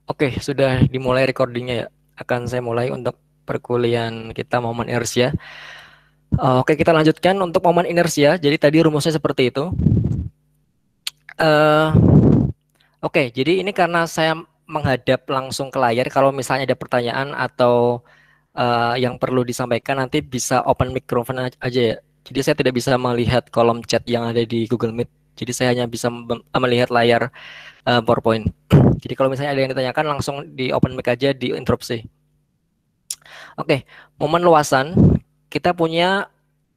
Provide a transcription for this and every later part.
Oke, sudah dimulai recordingnya ya. Akan saya mulai untuk perkuliahan kita momen inersia. Oke, kita lanjutkan untuk momen inersia. Jadi tadi rumusnya seperti itu. Eh, oke, jadi ini karena saya menghadap langsung ke layar. Kalau misalnya ada pertanyaan atau yang perlu disampaikan nanti bisa open microphone aja ya. Jadi saya tidak bisa melihat kolom chat yang ada di Google Meet. Jadi saya hanya bisa melihat layar PowerPoint. Jadi kalau misalnya ada yang ditanyakan langsung di open mic aja di interupsi. Oke, momen luasan kita punya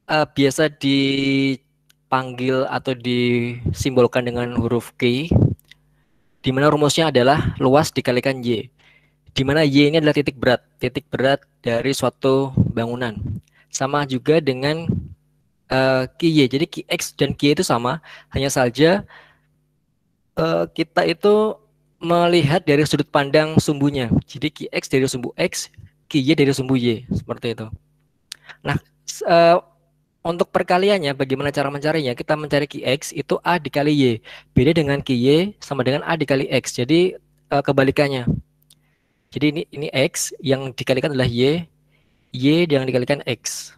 biasa dipanggil atau disimbolkan dengan huruf Q, di mana rumusnya adalah luas dikalikan Y, di mana Y ini adalah titik berat dari suatu bangunan. Sama juga dengan QY, jadi QX dan QY itu sama, hanya saja kita itu melihat dari sudut pandang sumbunya. Jadi QX dari sumbu X, QY dari sumbu Y, seperti itu. Nah, eh, untuk perkaliannya, bagaimana cara mencarinya? Kita mencari Qx itu A dikali Y. Beda dengan Qy sama dengan A dikali X. Jadi kebalikannya. Jadi ini X yang dikalikan adalah Y yang dikalikan X.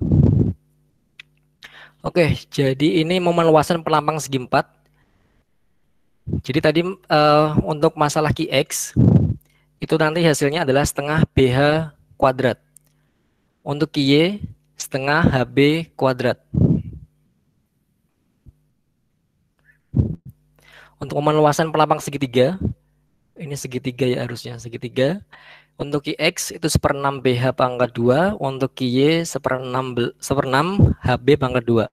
Oke, jadi ini momen luasan pelampang segi 4. Jadi tadi untuk masalah Qx, itu nanti hasilnya adalah setengah BH kuadrat. Untuk Qy, setengah HB kuadrat. Untuk momen luasan pelampang segitiga, ini segitiga ya harusnya, segitiga. Untuk Qx itu 1/6 BH pangkat 2, untuk Qy 1/6 HB pangkat 2.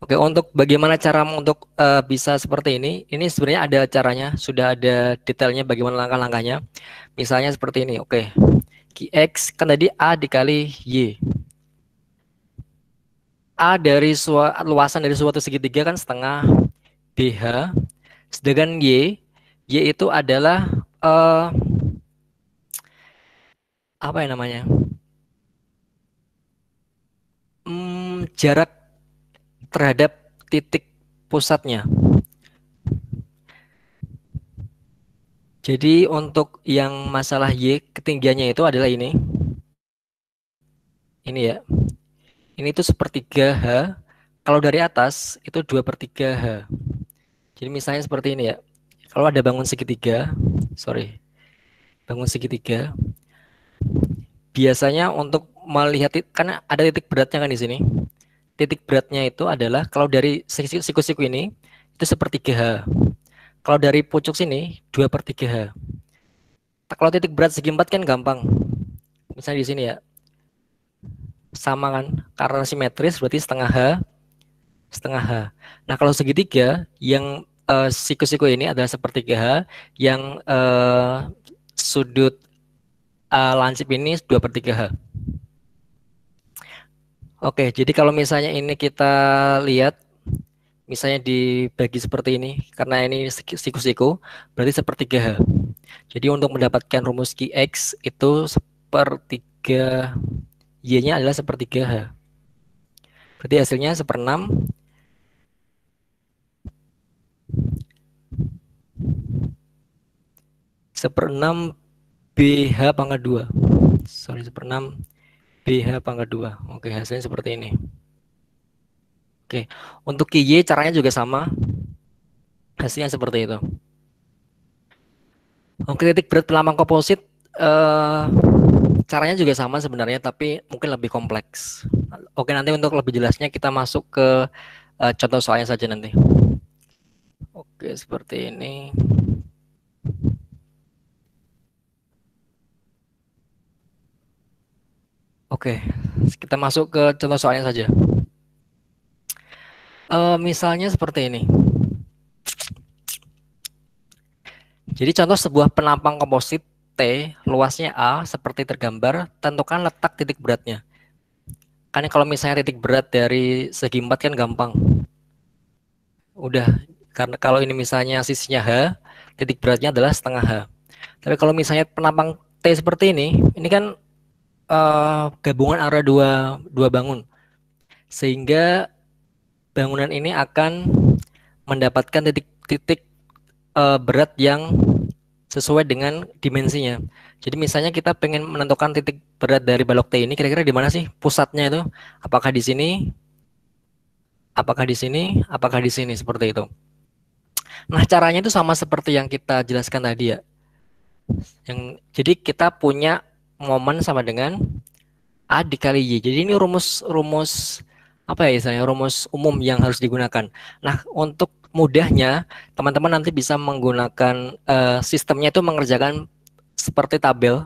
Oke, untuk bagaimana cara untuk bisa seperti ini sebenarnya ada caranya, sudah ada detailnya bagaimana langkah-langkahnya. Misalnya seperti ini, oke. Qx kan tadi A dikali Y. A dari luasan dari suatu segitiga kan setengah BH, sedangkan Y itu adalah apa ya namanya? Jarak terhadap titik pusatnya. Jadi untuk yang masalah Y ketinggiannya itu adalah ini. Ini ya. Ini tuh 1/3 H. Kalau dari atas itu 2/3 H. Jadi misalnya seperti ini ya. Kalau ada bangun segitiga, sorry, bangun segitiga, biasanya untuk melihat karena ada titik beratnya kan di sini. Titik beratnya itu adalah kalau dari siku-siku ini itu 1/3 H. Kalau dari pucuk sini 2/3 H. Kalau titik berat segi 4 kan gampang. Misalnya di sini ya, sama kan? Karena simetris berarti setengah H, setengah H. Nah kalau segitiga yang siku-siku ini adalah 1/3 H, yang sudut lansip ini 2/3 H. Oke, jadi kalau misalnya ini kita lihat, misalnya dibagi seperti ini, karena ini siku-siku, berarti 1/3 H. Jadi untuk mendapatkan rumus Qx itu 1/3 Y-nya adalah 1/3 H. Berarti hasilnya 1/6 BH pangkat 2. Sorry, 1/6 BH pangkat 2. Oke, hasilnya seperti ini. Oke, untuk QY caranya juga sama. Hasilnya seperti itu. Oke, titik berat pelampang komposit caranya juga sama sebenarnya, tapi mungkin lebih kompleks. Oke, nanti untuk lebih jelasnya kita masuk ke contoh soalnya saja nanti. Oke, seperti ini. Oke, kita masuk ke contoh soalnya saja. Misalnya seperti ini. Jadi contoh sebuah penampang komposit T, luasnya A, seperti tergambar, tentukan letak titik beratnya. Kan kalau misalnya titik berat dari segi 4 kan gampang. Udah, karena kalau ini misalnya sisinya H, titik beratnya adalah setengah H. Tapi kalau misalnya penampang T seperti ini kan gabungan antara dua bangun. Sehingga bangunan ini akan mendapatkan titik-titik berat yang sesuai dengan dimensinya. Jadi misalnya kita pengen menentukan titik berat dari balok T ini kira-kira di mana sih pusatnya itu? Apakah di sini? Apakah di sini? Apakah di sini? Seperti itu. Nah, caranya itu sama seperti yang kita jelaskan tadi ya. Jadi kita punya momen sama dengan A dikali Y. Jadi ini rumus rumus apa ya istilahnya, rumus umum yang harus digunakan. Nah, untuk mudahnya teman-teman nanti bisa menggunakan sistemnya itu mengerjakan seperti tabel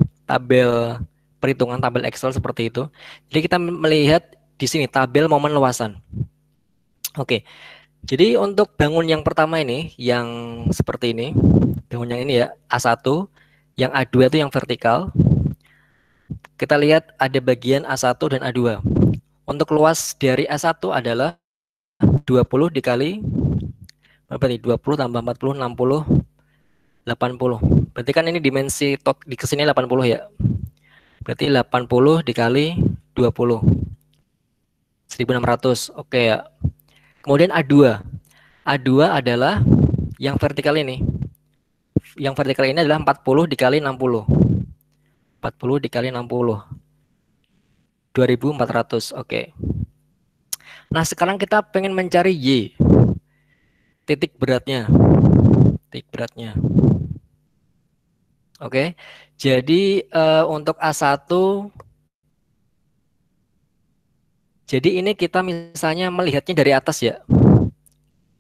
perhitungan, tabel Excel seperti itu. Jadi kita melihat di sini tabel momen luasan. Oke. Jadi untuk bangun yang pertama ini yang seperti ini, bangun yang ini ya, A1, yang A2 itu yang vertikal. Kita lihat ada bagian A1 dan A2. Untuk luas dari A1 adalah 20 dikali berapa nih? 20 tambah 40, 60, 80. Berarti kan ini dimensi di kesini 80 ya. Berarti 80 dikali 20. 1600. Oke ya. Kemudian A2. A2 adalah yang vertikal ini. Yang vertikal ini adalah 40 dikali 60. 40 dikali 60. 2400. Oke. Nah, sekarang kita pengen mencari Y. Titik beratnya. Titik beratnya. Oke. Jadi untuk A1, jadi ini kita misalnya melihatnya dari atas ya.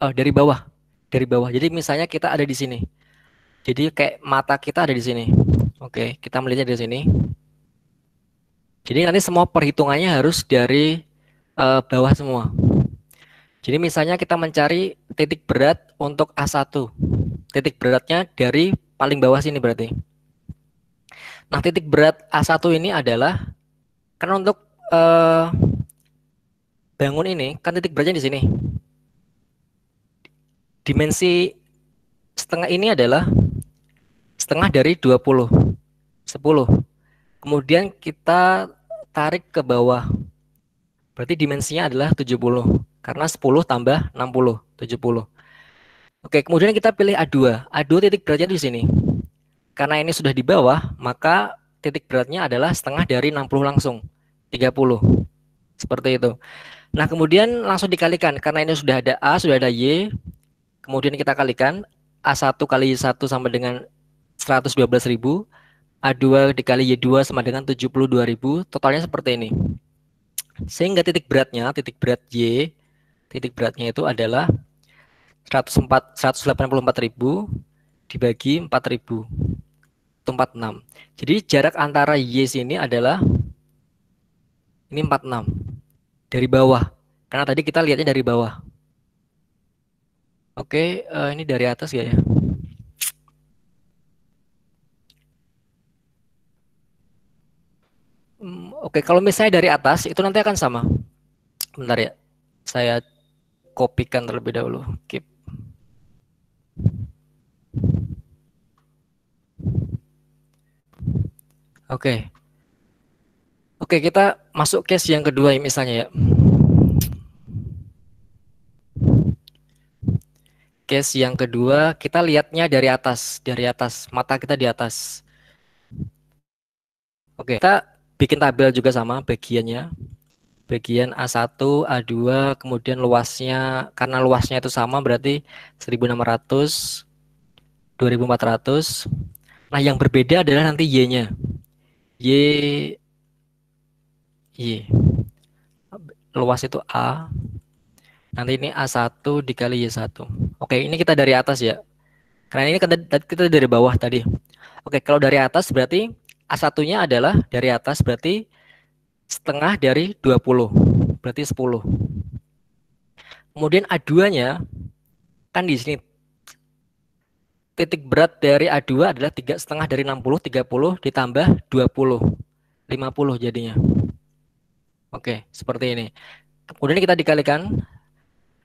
Dari bawah. Dari bawah. Jadi misalnya kita ada di sini. Jadi kayak mata kita ada di sini. Oke, kita melihatnya dari sini. Jadi nanti semua perhitungannya harus dari bawah semua. Jadi misalnya kita mencari titik berat untuk A1. Titik beratnya dari paling bawah sini berarti. Nah, titik berat A1 ini adalah kan untuk bangun ini kan titik beratnya di sini. Dimensi setengah ini adalah setengah dari 20. 10. Kemudian kita tarik ke bawah. Berarti dimensinya adalah 70. Karena 10 tambah 60, 70. Oke, kemudian kita pilih A2. A2 titik beratnya di sini. Karena ini sudah di bawah, maka titik beratnya adalah setengah dari 60 langsung. 30. Seperti itu. Nah, kemudian langsung dikalikan. Karena ini sudah ada A, sudah ada Y. Kemudian kita kalikan. A1 kali Y1 sama dengan 112.000. A2 dikali Y2 sama dengan 72.000. Totalnya seperti ini. Sehingga titik beratnya, titik berat Y, titik beratnya itu adalah 184.000 dibagi 4.000. Itu 46. Jadi jarak antara Y sini adalah ini 46. Dari bawah. Karena tadi kita lihatnya dari bawah. Oke, ini dari atas ya. Oke, kalau misalnya dari atas itu nanti akan sama. Bentar ya. Saya kopikan terlebih dahulu. Keep. Oke. Oke, kita masuk case yang kedua misalnya ya. Case yang kedua, kita lihatnya dari atas, mata kita di atas. Oke, kita bikin tabel juga sama bagiannya. Bagian A1, A2, kemudian luasnya, karena luasnya itu sama berarti 1600, 2400. Nah, yang berbeda adalah nanti Y-nya. Y. Luas itu A. Nanti ini A1 dikali Y1. Oke, ini kita dari atas ya. Karena ini kita dari bawah tadi. Oke, kalau dari atas berarti A1-nya adalah dari atas berarti setengah dari 20. Berarti 10. Kemudian A2-nya kan di sini titik berat dari A2 adalah 3,5 dari 60, 30 ditambah 20. 50 jadinya. Oke, seperti ini. Kemudian kita dikalikan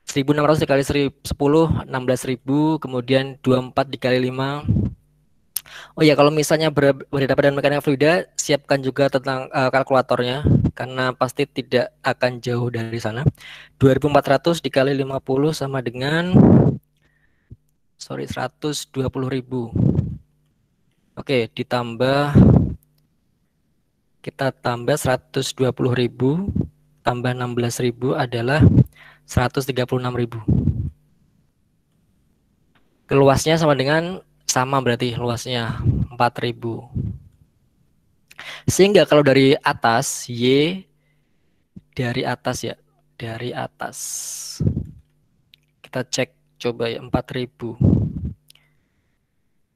1600 dikali 10, 16.000, kemudian 24 dikali 5. Oh ya, kalau misalnya berhadapan dengan mekanika fluida, siapkan juga tentang kalkulatornya, karena pasti tidak akan jauh dari sana. 2400 dikali 50 sama dengan 120.000. Oke, kita tambah 120.000 tambah 16.000 adalah 136.000. Luasnya sama berarti luasnya 4.000. Sehingga kalau dari atas Y dari atas ya, dari atas kita cek coba ya 4.000.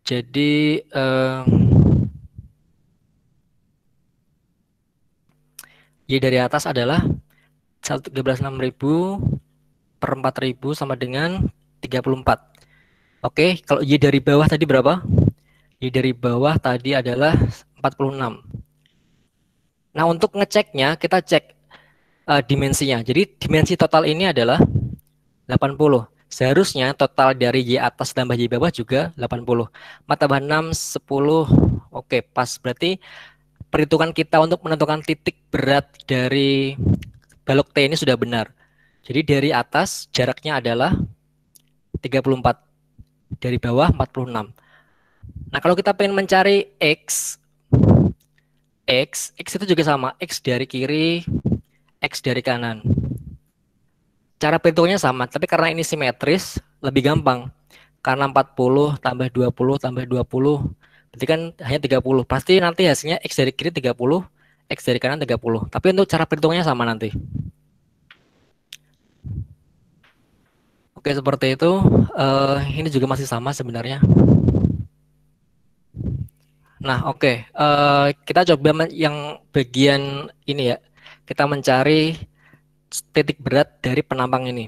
Jadi Y dari atas adalah 113.600 per 4.000 sama dengan 34. Oke, kalau Y dari bawah tadi berapa? Y dari bawah tadi adalah 46. Nah, untuk ngeceknya kita cek dimensinya. Jadi dimensi total ini adalah 80. Seharusnya total dari Y atas tambah Y bawah juga 80. 4 tambah 6, 10. Oke, pas. Berarti perhitungan kita untuk menentukan titik berat dari balok T ini sudah benar. Jadi dari atas jaraknya adalah 34. Dari bawah 46. Nah, kalau kita pengen mencari X itu juga sama. X dari kiri, X dari kanan. Cara perhitungannya sama, tapi karena ini simetris, lebih gampang. Karena 40 tambah 20 tambah 20, berarti kan hanya 30. Pasti nanti hasilnya X dari kiri 30, X dari kanan 30. Tapi untuk cara perhitungannya sama nanti. Oke, seperti itu. Ini juga masih sama sebenarnya. Nah, oke. Kita coba yang bagian ini ya. Kita mencari titik berat dari penampang ini.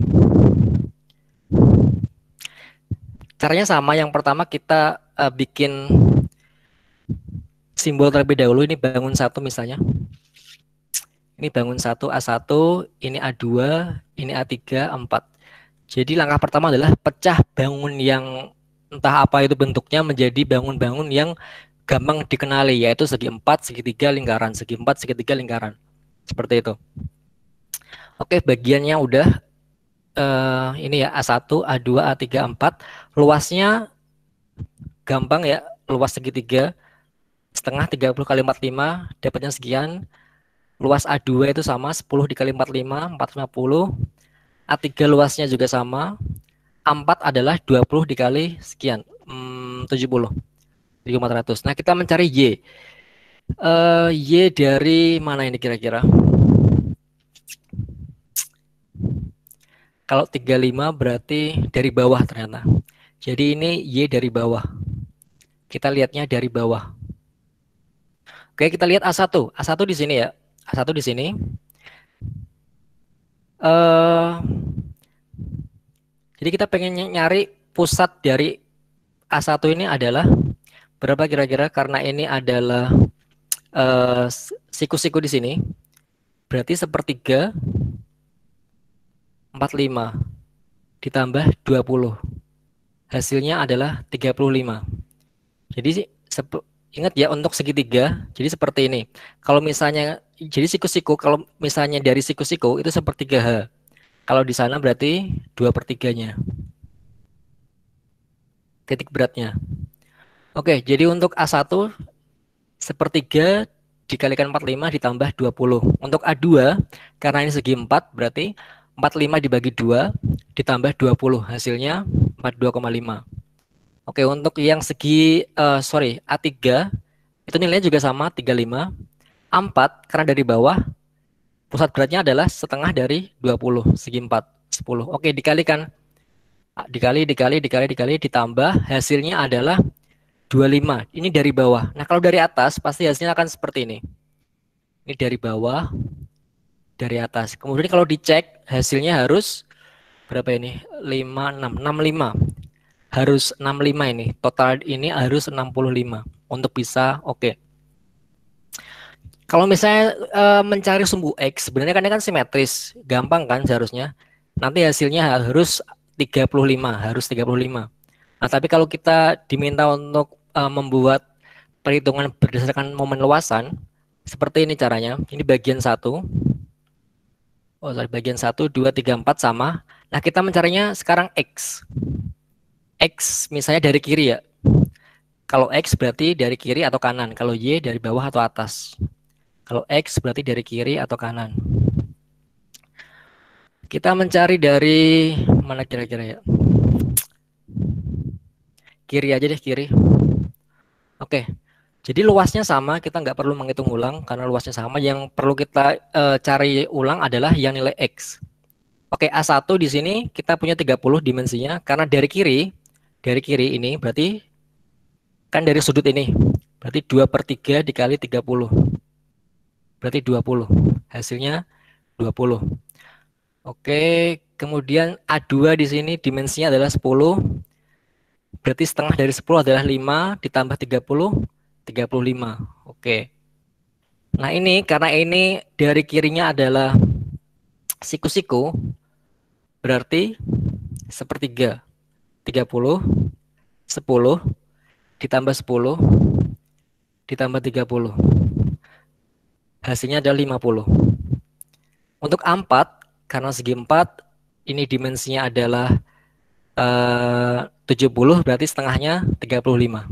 Caranya sama. Yang pertama kita bikin simbol terlebih dahulu. Ini bangun satu misalnya. Ini bangun 1 A1, ini A2, ini A3, A4. Jadi langkah pertama adalah pecah bangun yang entah apa itu bentuknya menjadi bangun-bangun yang gampang dikenali, yaitu segi 4, segitiga, lingkaran, segi 4, segitiga, lingkaran. Seperti itu. Oke, bagiannya udah ini ya A1, A2, A3, A4. Luasnya gampang ya, luas segitiga setengah 30 kali 45 dapatnya sekian. Luas A2 itu sama 10 dikali 45, 450. A3 luasnya juga sama. A4 adalah 20 dikali sekian, 70. 400. Nah, kita mencari Y. Y dari mana ini kira-kira? Kalau 35 berarti dari bawah ternyata. Jadi ini Y dari bawah. Kita lihatnya dari bawah. Oke, kita lihat A1. A1 di sini ya. A1 di sini. Jadi kita pengen nyari pusat dari A1 ini adalah berapa kira-kira? Karena ini adalah siku-siku di sini. Berarti sepertiga 45 ditambah 20. Hasilnya adalah 35. Jadi ingat ya untuk segitiga, jadi seperti ini. Kalau misalnya jadi siku-siku, kalau misalnya dari siku-siku itu sepertiga H. Kalau di sana berarti 2/3-nya. Titik beratnya. Oke, jadi untuk A1 sepertiga dikalikan 45 ditambah 20. Untuk A2 karena ini segi 4 berarti 45 dibagi 2 ditambah 20. Hasilnya 42,5. Oke, untuk yang segi A3 itu nilainya juga sama 35. A4 karena dari bawah pusat beratnya adalah setengah dari 20, segi 4, 10. Oke, dikalikan dikali ditambah hasilnya adalah 25. Ini dari bawah. Nah, kalau dari atas pasti hasilnya akan seperti ini. Ini dari bawah, dari atas. Kemudian kalau dicek hasilnya harus berapa ini? 5, 6, 65. Harus 65 ini. Total ini harus 65 untuk bisa oke. Kalau misalnya mencari sumbu X, sebenarnya kan ini kan simetris. Gampang kan seharusnya. Nanti hasilnya harus 35, harus 35. Nah, tapi kalau kita diminta untuk membuat perhitungan berdasarkan momen luasan, seperti ini caranya. Ini bagian 1. Oh, sorry, bagian 1, 2, 3, 4 sama. Nah, kita mencarinya sekarang X. X misalnya dari kiri ya. Kalau X berarti dari kiri atau kanan. Kalau Y dari bawah atau atas. Kalau X berarti dari kiri atau kanan. Kita mencari dari mana kira-kira ya? Kiri aja deh, kiri. Oke. Jadi luasnya sama, kita nggak perlu menghitung ulang karena luasnya sama. Yang perlu kita cari ulang adalah yang nilai X. Oke, A1 di sini kita punya 30 dimensinya karena dari kiri ini berarti kan dari sudut ini. Berarti 2/3 dikali 30. Berarti 20. Hasilnya 20. Oke, kemudian A2 di sini dimensinya adalah 10. Berarti setengah dari 10 adalah 5 ditambah 30, 35. Oke. Nah, ini karena ini dari kirinya adalah siku-siku, berarti sepertiga. 30, 10 ditambah 10 ditambah 30. Hasilnya adalah 50. Untuk A4, karena segi 4, ini dimensinya adalah 70, berarti setengahnya 35.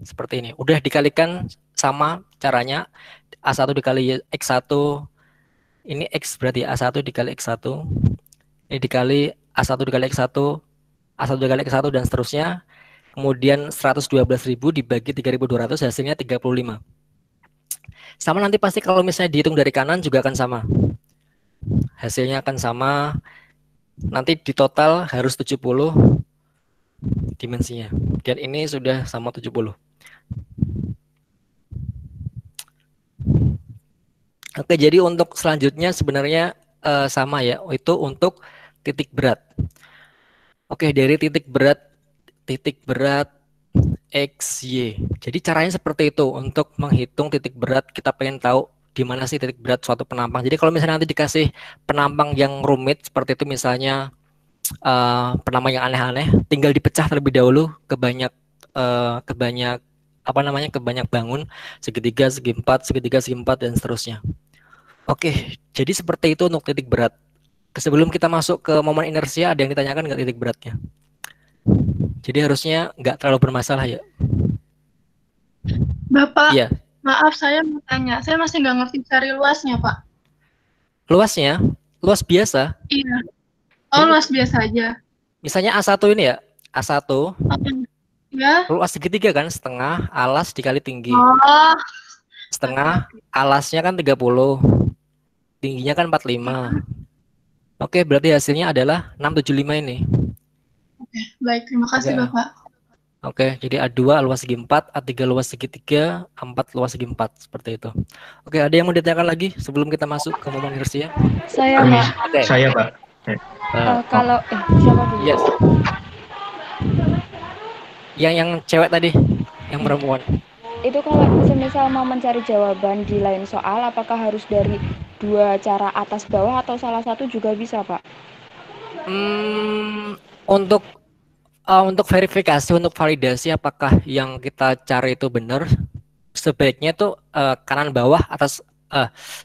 Seperti ini. Udah dikalikan sama caranya. A1 dikali X1. Ini X berarti A1 dikali X1. Ini dikali A1 dikali X1. A1 dikali X1 dan seterusnya. Kemudian 112.000 dibagi 3.200 hasilnya 35. Sama nanti pasti kalau misalnya dihitung dari kanan juga akan sama. Hasilnya akan sama. Nanti di total harus 70 dimensinya. Dan ini sudah sama 70. Oke, jadi untuk selanjutnya sebenarnya sama ya. Itu untuk titik berat. Oke, dari titik berat X, Y. Jadi caranya seperti itu. Untuk menghitung titik berat, kita pengen tahu di mana sih titik berat suatu penampang. Jadi kalau misalnya nanti dikasih penampang yang rumit, seperti itu misalnya penampang yang aneh-aneh, tinggal dipecah terlebih dahulu ke banyak ke banyak bangun, segitiga, segi empat, segitiga, segi empat, dan seterusnya. Oke, jadi seperti itu untuk titik berat. Sebelum kita masuk ke momen inersia, ada yang ditanyakan nggak titik beratnya? Jadi harusnya nggak terlalu bermasalah ya. Bapak, Iya, maaf saya mau tanya. Saya masih nggak ngerti cari luasnya, Pak. luasnya, luas biasa. Iya. Oh, Jadi luas biasa aja. misalnya A1 ini ya, A1, Oh, ya. luas segitiga kan, setengah alas dikali tinggi. Oh, oke, Setengah oke. alasnya kan 30, tingginya kan 45. Oke, berarti hasilnya adalah 675 ini. Oke, baik. Terima kasih, Oke. Bapak. Oke, jadi A2 luas segi 4, A3 luas segi 3, A4 luas segi 4, seperti itu. Oke, ada yang mau ditanyakan lagi sebelum kita masuk ke momen inersia? Saya, Permis, Pak. Oke. saya Pak. Oh, Kalau siapa dulu? Yes. Yang cewek tadi, yang perempuan. Itu kalau semisal mau mencari jawaban di lain soal, apakah harus dari dua cara atas bawah atau salah satu juga bisa, Pak? Hmm, untuk verifikasi, untuk validasi apakah yang kita cari itu benar, sebaiknya tuh kanan bawah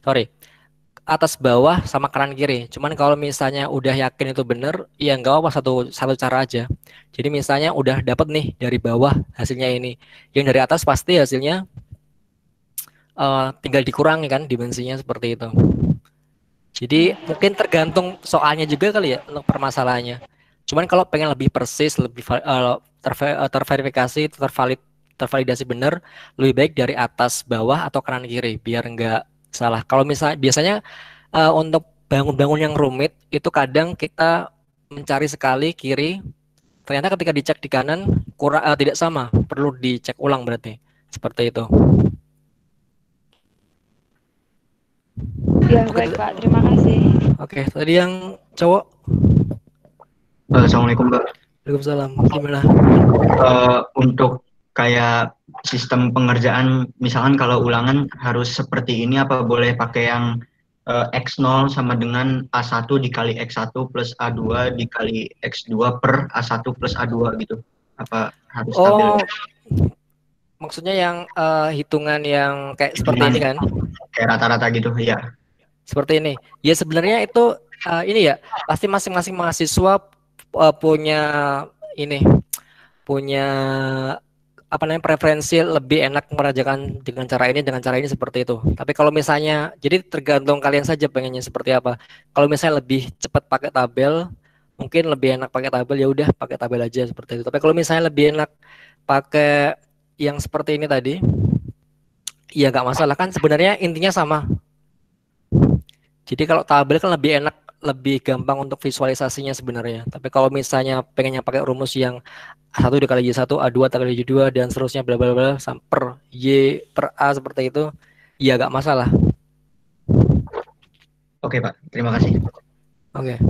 sorry, atas bawah sama kanan kiri. Cuman kalau misalnya udah yakin itu benar, ya nggak apa satu satu cara aja. Jadi misalnya udah dapat nih dari bawah hasilnya ini, yang dari atas pasti hasilnya tinggal dikurangi kan dimensinya seperti itu. Jadi mungkin tergantung soalnya juga kali ya untuk permasalahannya. Cuman kalau pengen lebih persis, lebih terverifikasi, tervalidasi benar, lebih baik dari atas bawah atau kanan kiri biar nggak salah. Kalau misalnya biasanya untuk bangun-bangun yang rumit itu kadang kita mencari sekali kiri, ternyata ketika dicek di kanan tidak sama, perlu dicek ulang berarti seperti itu. Ya, Oke, baik, Pak. Terima kasih. oke, tadi yang cowok. Assalamualaikum Mbak. Waalaikumsalam. Gimana? Untuk kayak sistem pengerjaan, misalkan kalau ulangan harus seperti ini, apa boleh pakai yang X0 sama dengan A1 dikali X1 plus A2 dikali X2 per A1 plus A2 gitu? Apa harus stabil? Oh, maksudnya yang hitungan yang kayak seperti Hitungan ini kan? kayak rata-rata gitu, ya. Seperti ini. Ya sebenarnya itu ini ya pasti masing-masing mahasiswa punya ini punya apa namanya preferensi lebih enak mengerjakan dengan cara ini seperti itu. Tapi kalau misalnya jadi tergantung kalian saja pengennya seperti apa. Kalau misalnya lebih cepat pakai tabel, mungkin lebih enak pakai tabel, ya udah pakai tabel aja seperti itu. Tapi kalau misalnya lebih enak pakai yang seperti ini tadi, ya nggak masalah kan sebenarnya intinya sama. Jadi kalau tabel kan lebih enak, lebih gampang untuk visualisasinya sebenarnya. Tapi kalau misalnya pengennya pakai rumus yang A1 dikali Y1, A2 dikali Y2 dan seterusnya bla bla bla sampai per Y per A seperti itu, ya nggak masalah. Oke, Pak. Terima kasih. Oke.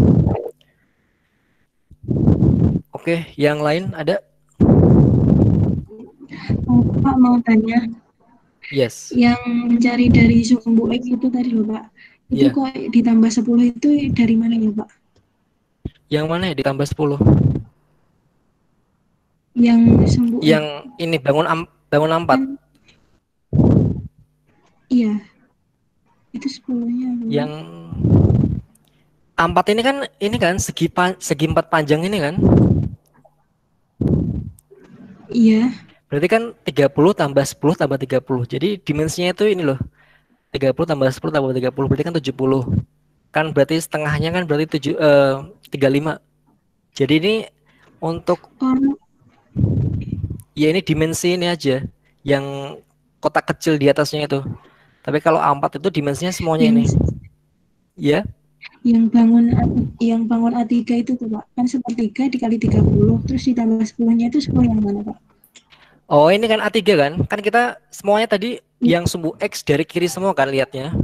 Oke, yang lain ada? Pak mau tanya, Yes. yang mencari dari sumbu X itu tadi loh Pak, itu Iya. kok ditambah 10 itu dari mana ya Pak? Yang mana ya ditambah 10? Yang sumbu X Yang ini bangun 4. kan, iya, itu 10-nya apa, Pak? Yang 4 ini kan segi 4 panjang ini kan? Iya, Berarti kan 30 tambah 10 tambah 30. Jadi dimensinya itu ini loh. 30 tambah 10 tambah 30 berarti kan 70. Kan berarti setengahnya kan berarti 35. Jadi ini untuk oh, ya ini dimensi ini aja yang kotak kecil di atasnya itu. Tapi kalau A4 itu dimensinya semuanya yang ini. Ya. yang bangun A3 itu tuh Pak, kan sepertiga dikali 30, terus ditambah 10-nya itu 10 yang mana Pak? Oh, ini kan A3 kan? Kan kita semuanya tadi yang sumbu X dari kiri semua kan lihatnya.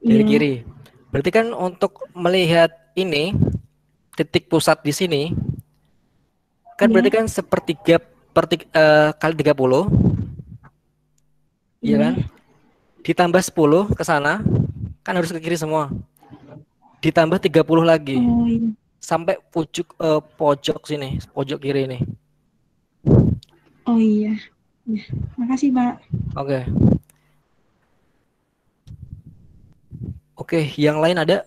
Dari Iya, kiri. Berarti kan untuk melihat ini titik pusat di sini kan berarti kan sepertiga kali 30, iya kan? Ditambah 10 ke sana, kan harus ke kiri semua. Ditambah 30 lagi oh iya, sampai pojok sini, pojok kiri ini. oh iya, ya, makasih Pak. Oke. Oke, yang lain ada?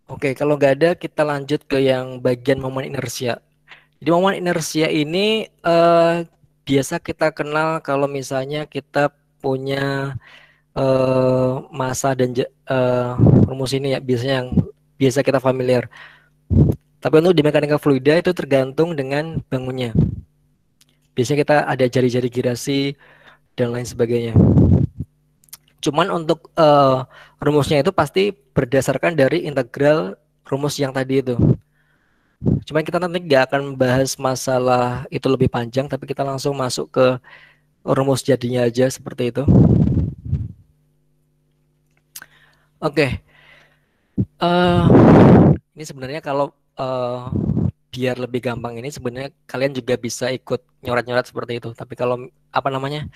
Oke, kalau nggak ada kita lanjut ke yang bagian momen inersia. Jadi momen inersia ini biasa kita kenal kalau misalnya kita punya massa dan rumus ini ya biasanya yang biasa kita familiar. Tapi untuk di mekanika fluida itu tergantung dengan bangunnya. Biasanya kita ada jari-jari girasi dan lain sebagainya. Cuman untuk rumusnya itu pasti berdasarkan dari integral rumus yang tadi itu. Cuman kita nanti nggak akan bahas masalah itu lebih panjang, tapi kita langsung masuk ke rumus jadinya aja seperti itu. Oke. Ini sebenarnya kalau biar lebih gampang ini sebenarnya kalian juga bisa ikut nyoret-nyoret seperti itu. Tapi kalau apa namanya?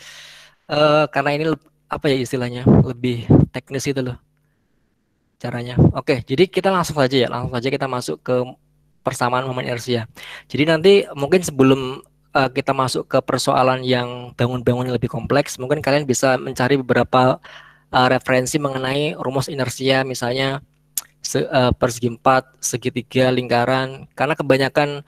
Karena ini apa ya istilahnya lebih teknis itu loh caranya. Oke, jadi kita langsung saja kita masuk ke persamaan momen inersia. Jadi nanti mungkin sebelum kita masuk ke persoalan yang bangun-bangun yang lebih kompleks, mungkin kalian bisa mencari beberapa referensi mengenai rumus inersia, misalnya persegi 4, segitiga, lingkaran. Karena kebanyakan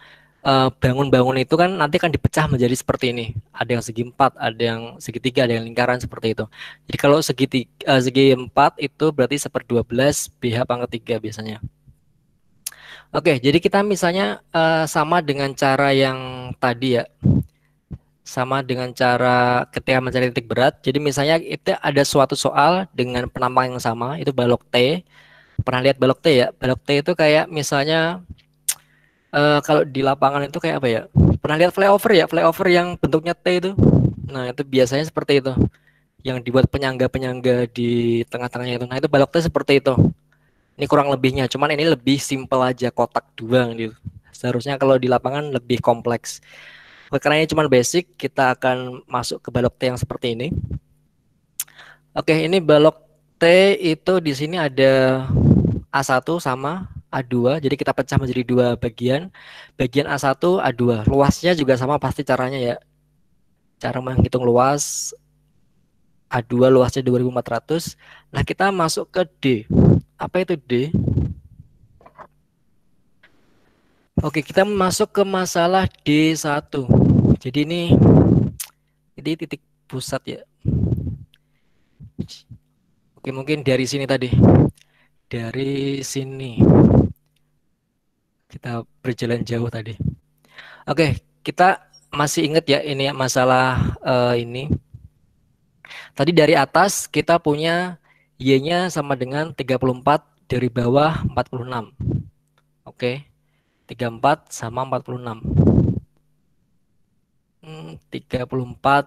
bangun-bangun itu kan nanti akan dipecah menjadi seperti ini. Ada yang segi 4, ada yang segitiga, ada yang lingkaran seperti itu. Jadi kalau segi 4 itu berarti 1/12 BH pangkat 3 biasanya. Oke, jadi kita misalnya sama dengan cara yang tadi ya. Sama dengan cara ketika mencari titik berat. Jadi misalnya itu ada suatu soal dengan penampakan yang sama, itu balok T. Pernah lihat balok T ya? Balok T itu kayak misalnya kalau di lapangan itu kayak apa ya? Pernah lihat flyover ya? Flyover yang bentuknya T itu. Nah, itu biasanya seperti itu. Yang dibuat penyangga-penyangga di tengah-tengahnya itu. Nah, itu balok T seperti itu. Ini kurang lebihnya, cuman ini lebih simpel aja, kotak doang gitu. Seharusnya kalau di lapangan lebih kompleks. Karena ini cuma basic, kita akan masuk ke balok T yang seperti ini. Oke, ini balok T itu di sini ada A1 sama A2, jadi kita pecah menjadi dua bagian. Bagian A1, A2. Luasnya juga sama pasti caranya ya. Cara menghitung luas A2 luasnya 2400. Nah, kita masuk ke D. Apa itu D? Oke, kita masuk ke masalah D1. Jadi ini titik pusat ya. Oke, mungkin dari sini tadi. Dari sini. Kita berjalan jauh tadi. Oke, kita masih ingat ya ini masalah ini. Tadi dari atas kita punya Y-nya sama dengan 34 dari bawah 46. Oke. 34 sama 46. 34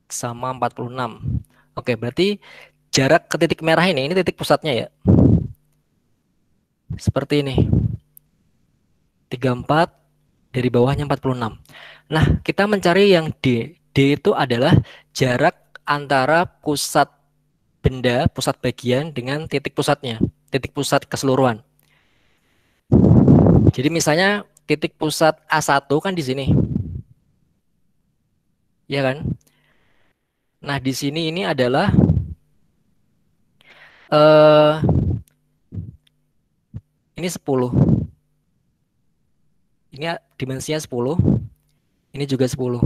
sama 46. Oke, berarti jarak ke titik merah ini titik pusatnya ya. Seperti ini. 34 dari bawahnya 46. Nah, kita mencari yang D. D itu adalah jarak antara pusat benda, pusat bagian dengan titik pusatnya, titik pusat keseluruhan. Jadi misalnya titik pusat A1 kan di sini. Ya kan? Nah, di sini ini adalah ini 10. Ini dimensinya 10. Ini juga 10.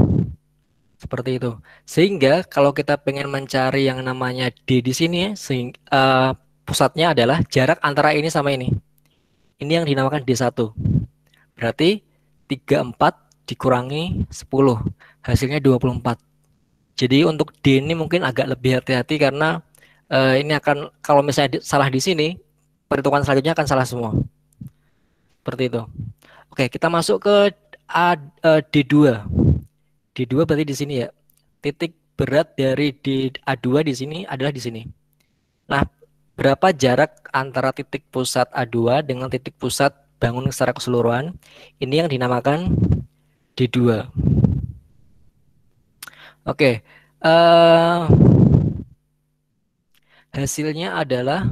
Seperti itu. Sehingga kalau kita pengen mencari yang namanya D di sini, pusatnya adalah jarak antara ini sama ini. Ini yang dinamakan D1. Berarti 34 dikurangi 10. Hasilnya 24. Jadi untuk D ini mungkin agak lebih hati-hati karena ini akan, kalau misalnya salah di sini, perhitungan selanjutnya akan salah semua. Seperti itu. Oke, kita masuk ke D2. D2 berarti di sini ya. Titik berat dari A2 di sini adalah di sini. Nah, berapa jarak antara titik pusat A2 dengan titik pusat bangunan secara keseluruhan? Ini yang dinamakan D2. Oke. Hasilnya adalah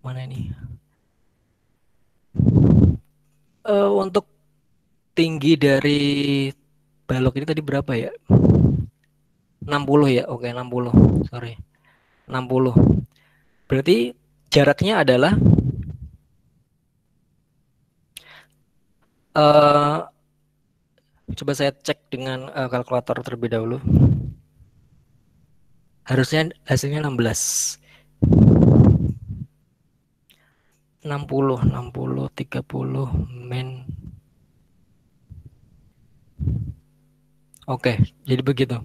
mana ini? Untuk tinggi dari balok ini tadi berapa ya? 60 ya. Oke, 60. Sorry. 60. Berarti jaraknya adalah coba saya cek dengan kalkulator terlebih dahulu. Harusnya hasilnya 16. 60, 30 min. Oke, jadi begitu.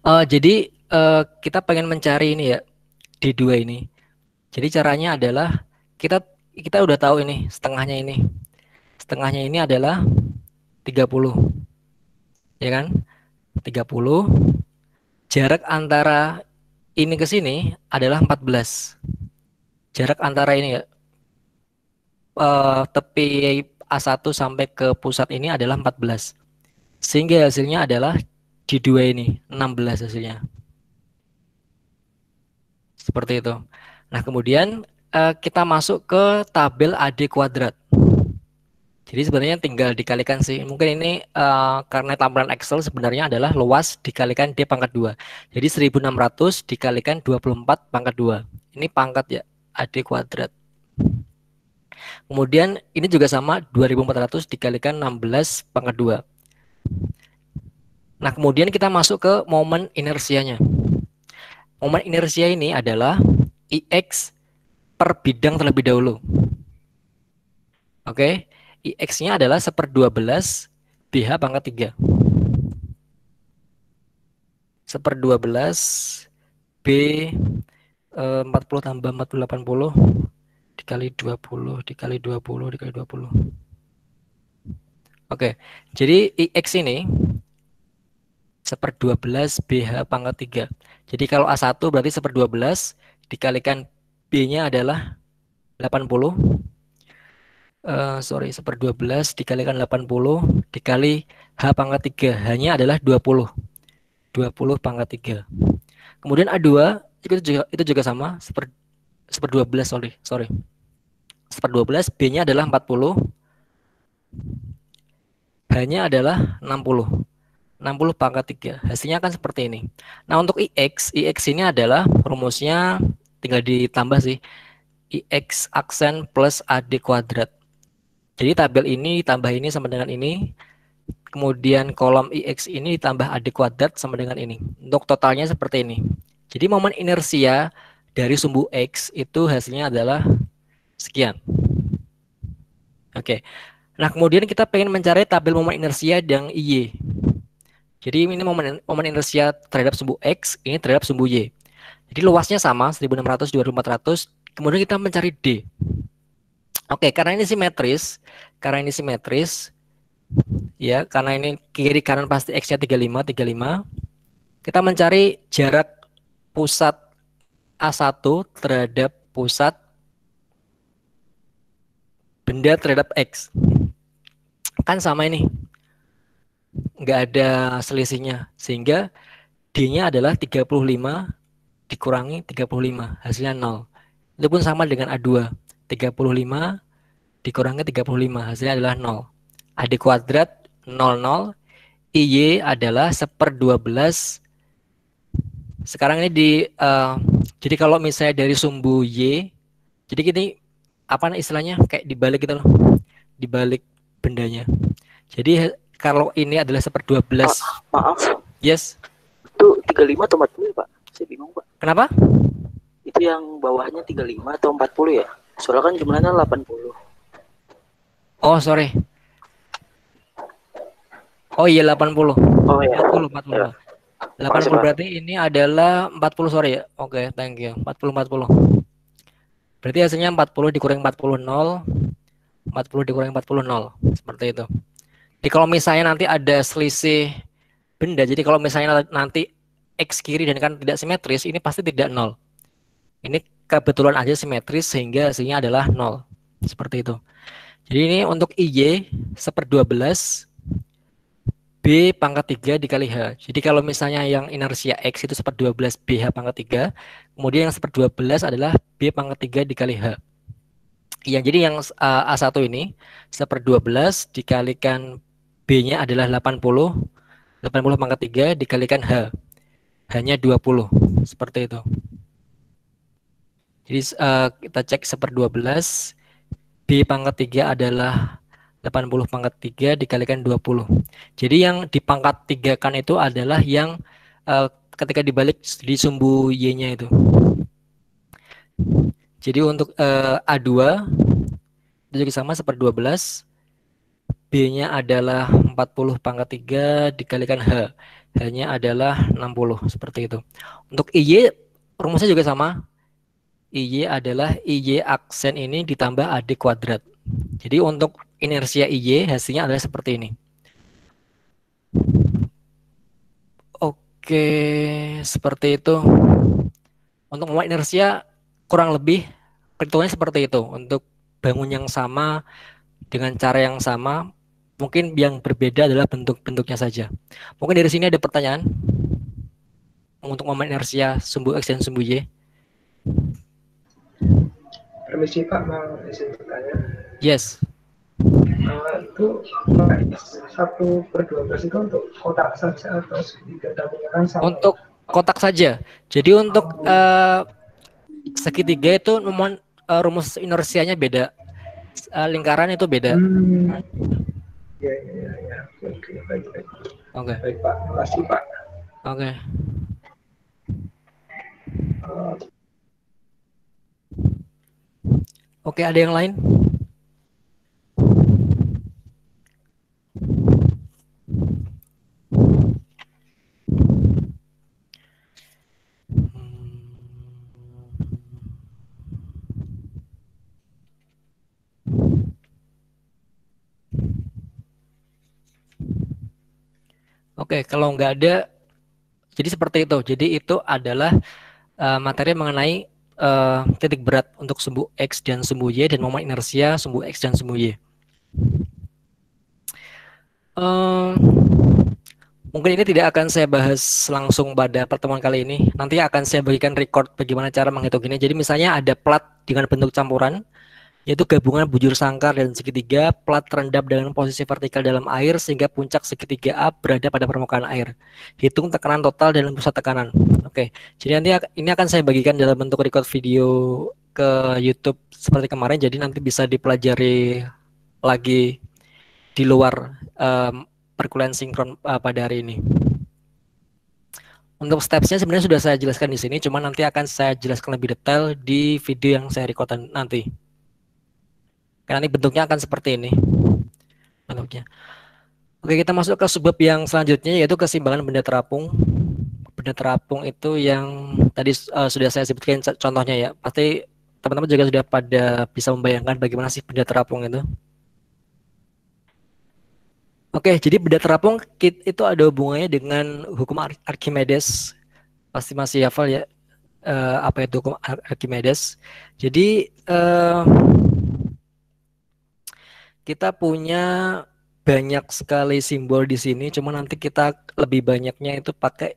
Jadi kita pengen mencari ini ya, D2 ini. Jadi caranya adalah kita udah tahu ini setengahnya ini. Setengahnya ini adalah 30. Ya kan? 30. Jarak antara ini ke sini adalah 14. Jarak antara ini ya, tepi A1 sampai ke pusat ini adalah 14. Sehingga hasilnya adalah D2 ini, 16 hasilnya. Seperti itu. Nah, kemudian kita masuk ke tabel AD kuadrat. Jadi sebenarnya tinggal dikalikan sih. Mungkin ini karena tampilan Excel sebenarnya adalah luas dikalikan D pangkat 2. Jadi 1600 dikalikan 24 pangkat 2. Ini pangkat ya, AD kuadrat. Kemudian ini juga sama, 2400 dikalikan 16 pangkat 2. Nah, kemudian kita masuk ke momen inersianya. Momen inersia ini adalah IX per bidang terlebih dahulu. Oke, IX-nya adalah 1/12 BH pangkat 3. 1/12 B 40 tambah 40 80 dikali 20 dikali 20 dikali 20. Oke, jadi IX ini 1/12 BH pangkat 3. Jadi kalau A1 berarti 1/12 dikalikan B-nya adalah 80. 1/12 dikalikan 80 dikali H pangkat 3. H-nya adalah 20. 20 pangkat 3. Kemudian A2 itu juga sama, 1/12, sorry. 1/12, B-nya adalah 40. H-nya adalah 60. 60 pangkat 3. Hasilnya akan seperti ini. Nah, untuk IX ini adalah rumusnya tinggal ditambah sih. IX aksen plus AD kuadrat. Jadi tabel ini ditambah ini sama dengan ini. Kemudian kolom IX ini ditambah AD kuadrat sama dengan ini. Untuk totalnya seperti ini. Jadi momen inersia dari sumbu X itu hasilnya adalah sekian. Oke. Nah, kemudian kita pengen mencari tabel momen inersia yang Y. Jadi ini momen inersia terhadap sumbu X, ini terhadap sumbu Y. Jadi luasnya sama, 1600, 2400. Kemudian kita mencari D. Oke, karena ini simetris, ya, karena ini kiri kanan pasti X-nya 35, 35. Kita mencari jarak pusat A1 terhadap pusat benda terhadap X. Kan sama ini. Nggak ada selisihnya. Sehingga D-nya adalah 35 dikurangi 35. Hasilnya 0. Itu pun sama dengan A2. 35 dikurangi 35. Hasilnya adalah 0. AD kuadrat 00. IY adalah 1/12. Sekarang ini jadi kalau misalnya dari sumbu Y, jadi gini, apa istilahnya, kayak dibalik gitu loh, dibalik bendanya. Jadi kalau ini adalah 1/12. Maaf, Yes. itu 35 atau 40 Pak? Saya bingung Pak. Kenapa? Itu yang bawahnya 35 atau 40 ya? Soalnya kan jumlahnya 80. Oh, sorry. Oh iya, 80. Oh ya. 40. Ya. 80 berarti ini adalah 40, sorry ya. Oke, thank you. 40. Berarti hasilnya 40 dikurangi 40, 0. 40 dikurangi 40, 0. Seperti itu. Jadi kalau misalnya nanti ada selisih benda, jadi kalau misalnya nanti X kiri dan kan tidak simetris, ini pasti tidak 0. Ini kebetulan aja simetris sehingga hasilnya adalah 0. Seperti itu. Jadi ini untuk IY 1/12 B pangkat 3 dikali H. Jadi kalau misalnya yang inersia X itu 1/12 BH pangkat 3, kemudian yang 1/12 adalah B pangkat 3 dikali H. Jadi yang A1 ini 1/12 dikalikan B-nya adalah 80. 80 pangkat 3 dikalikan H. Hanya 20. Seperti itu. Jadi kita cek 1/12. B pangkat 3 adalah 80 pangkat 3 dikalikan 20. Jadi yang di pangkat 3 kan itu adalah yang ketika dibalik di sumbu Y-nya itu. Jadi untuk A2 itu juga sama 1/12. B-nya adalah 40 pangkat 3 dikalikan H. H-nya adalah 60. Seperti itu. Untuk IY rumusnya juga sama. IY adalah IY aksen ini ditambah AD kuadrat. Jadi untuk inersia IY hasilnya adalah seperti ini. Oke, seperti itu. Untuk momen inersia kurang lebih perhitungannya seperti itu. Untuk bangun yang sama dengan cara yang sama, mungkin yang berbeda adalah bentuk-bentuknya saja. Mungkin dari sini ada pertanyaan untuk momen inersia sumbu X dan sumbu Y. Permisi Pak, mau izin bertanya. Yes. Itu 1/12 itu untuk kotak saja atau segitiga kan sama? Untuk kotak saja. Jadi untuk segitiga itu rumus inersianya beda. Lingkaran itu beda. Ya. Oke, baik. Oke. Baik Pak, makasih Pak. Oke. Oke, ada yang lain? Oke, kalau nggak ada, jadi seperti itu. Jadi itu adalah materi mengenai titik berat untuk sumbu X dan sumbu Y dan momen inersia sumbu X dan sumbu Y. Mungkin ini tidak akan saya bahas langsung pada pertemuan kali ini. Nanti akan saya bagikan record bagaimana cara menghitung ini. Jadi misalnya ada plat dengan bentuk campuran, yaitu gabungan bujur sangkar dan segitiga, plat terendam dengan posisi vertikal dalam air sehingga puncak segitiga A berada pada permukaan air. Hitung tekanan total dalam pusat tekanan. Oke, jadi nanti ini akan saya bagikan dalam bentuk record video ke YouTube seperti kemarin, jadi nanti bisa dipelajari lagi di luar perkuliahan sinkron pada hari ini. Untuk stepsnya sebenarnya sudah saya jelaskan di sini, cuma nanti akan saya jelaskan lebih detail di video yang saya record nanti. Karena ini bentuknya akan seperti ini bentuknya. Oke, kita masuk ke subbab yang selanjutnya, yaitu keseimbangan benda terapung. Benda terapung itu yang tadi sudah saya sebutkan contohnya ya. Pasti teman-teman juga sudah pada bisa membayangkan bagaimana sih benda terapung itu. Oke, jadi benda terapung itu ada hubungannya dengan hukum Archimedes. Pasti masih hafal ya apa itu hukum Archimedes. Jadi kita punya banyak sekali simbol di sini, cuma nanti kita lebih banyaknya itu pakai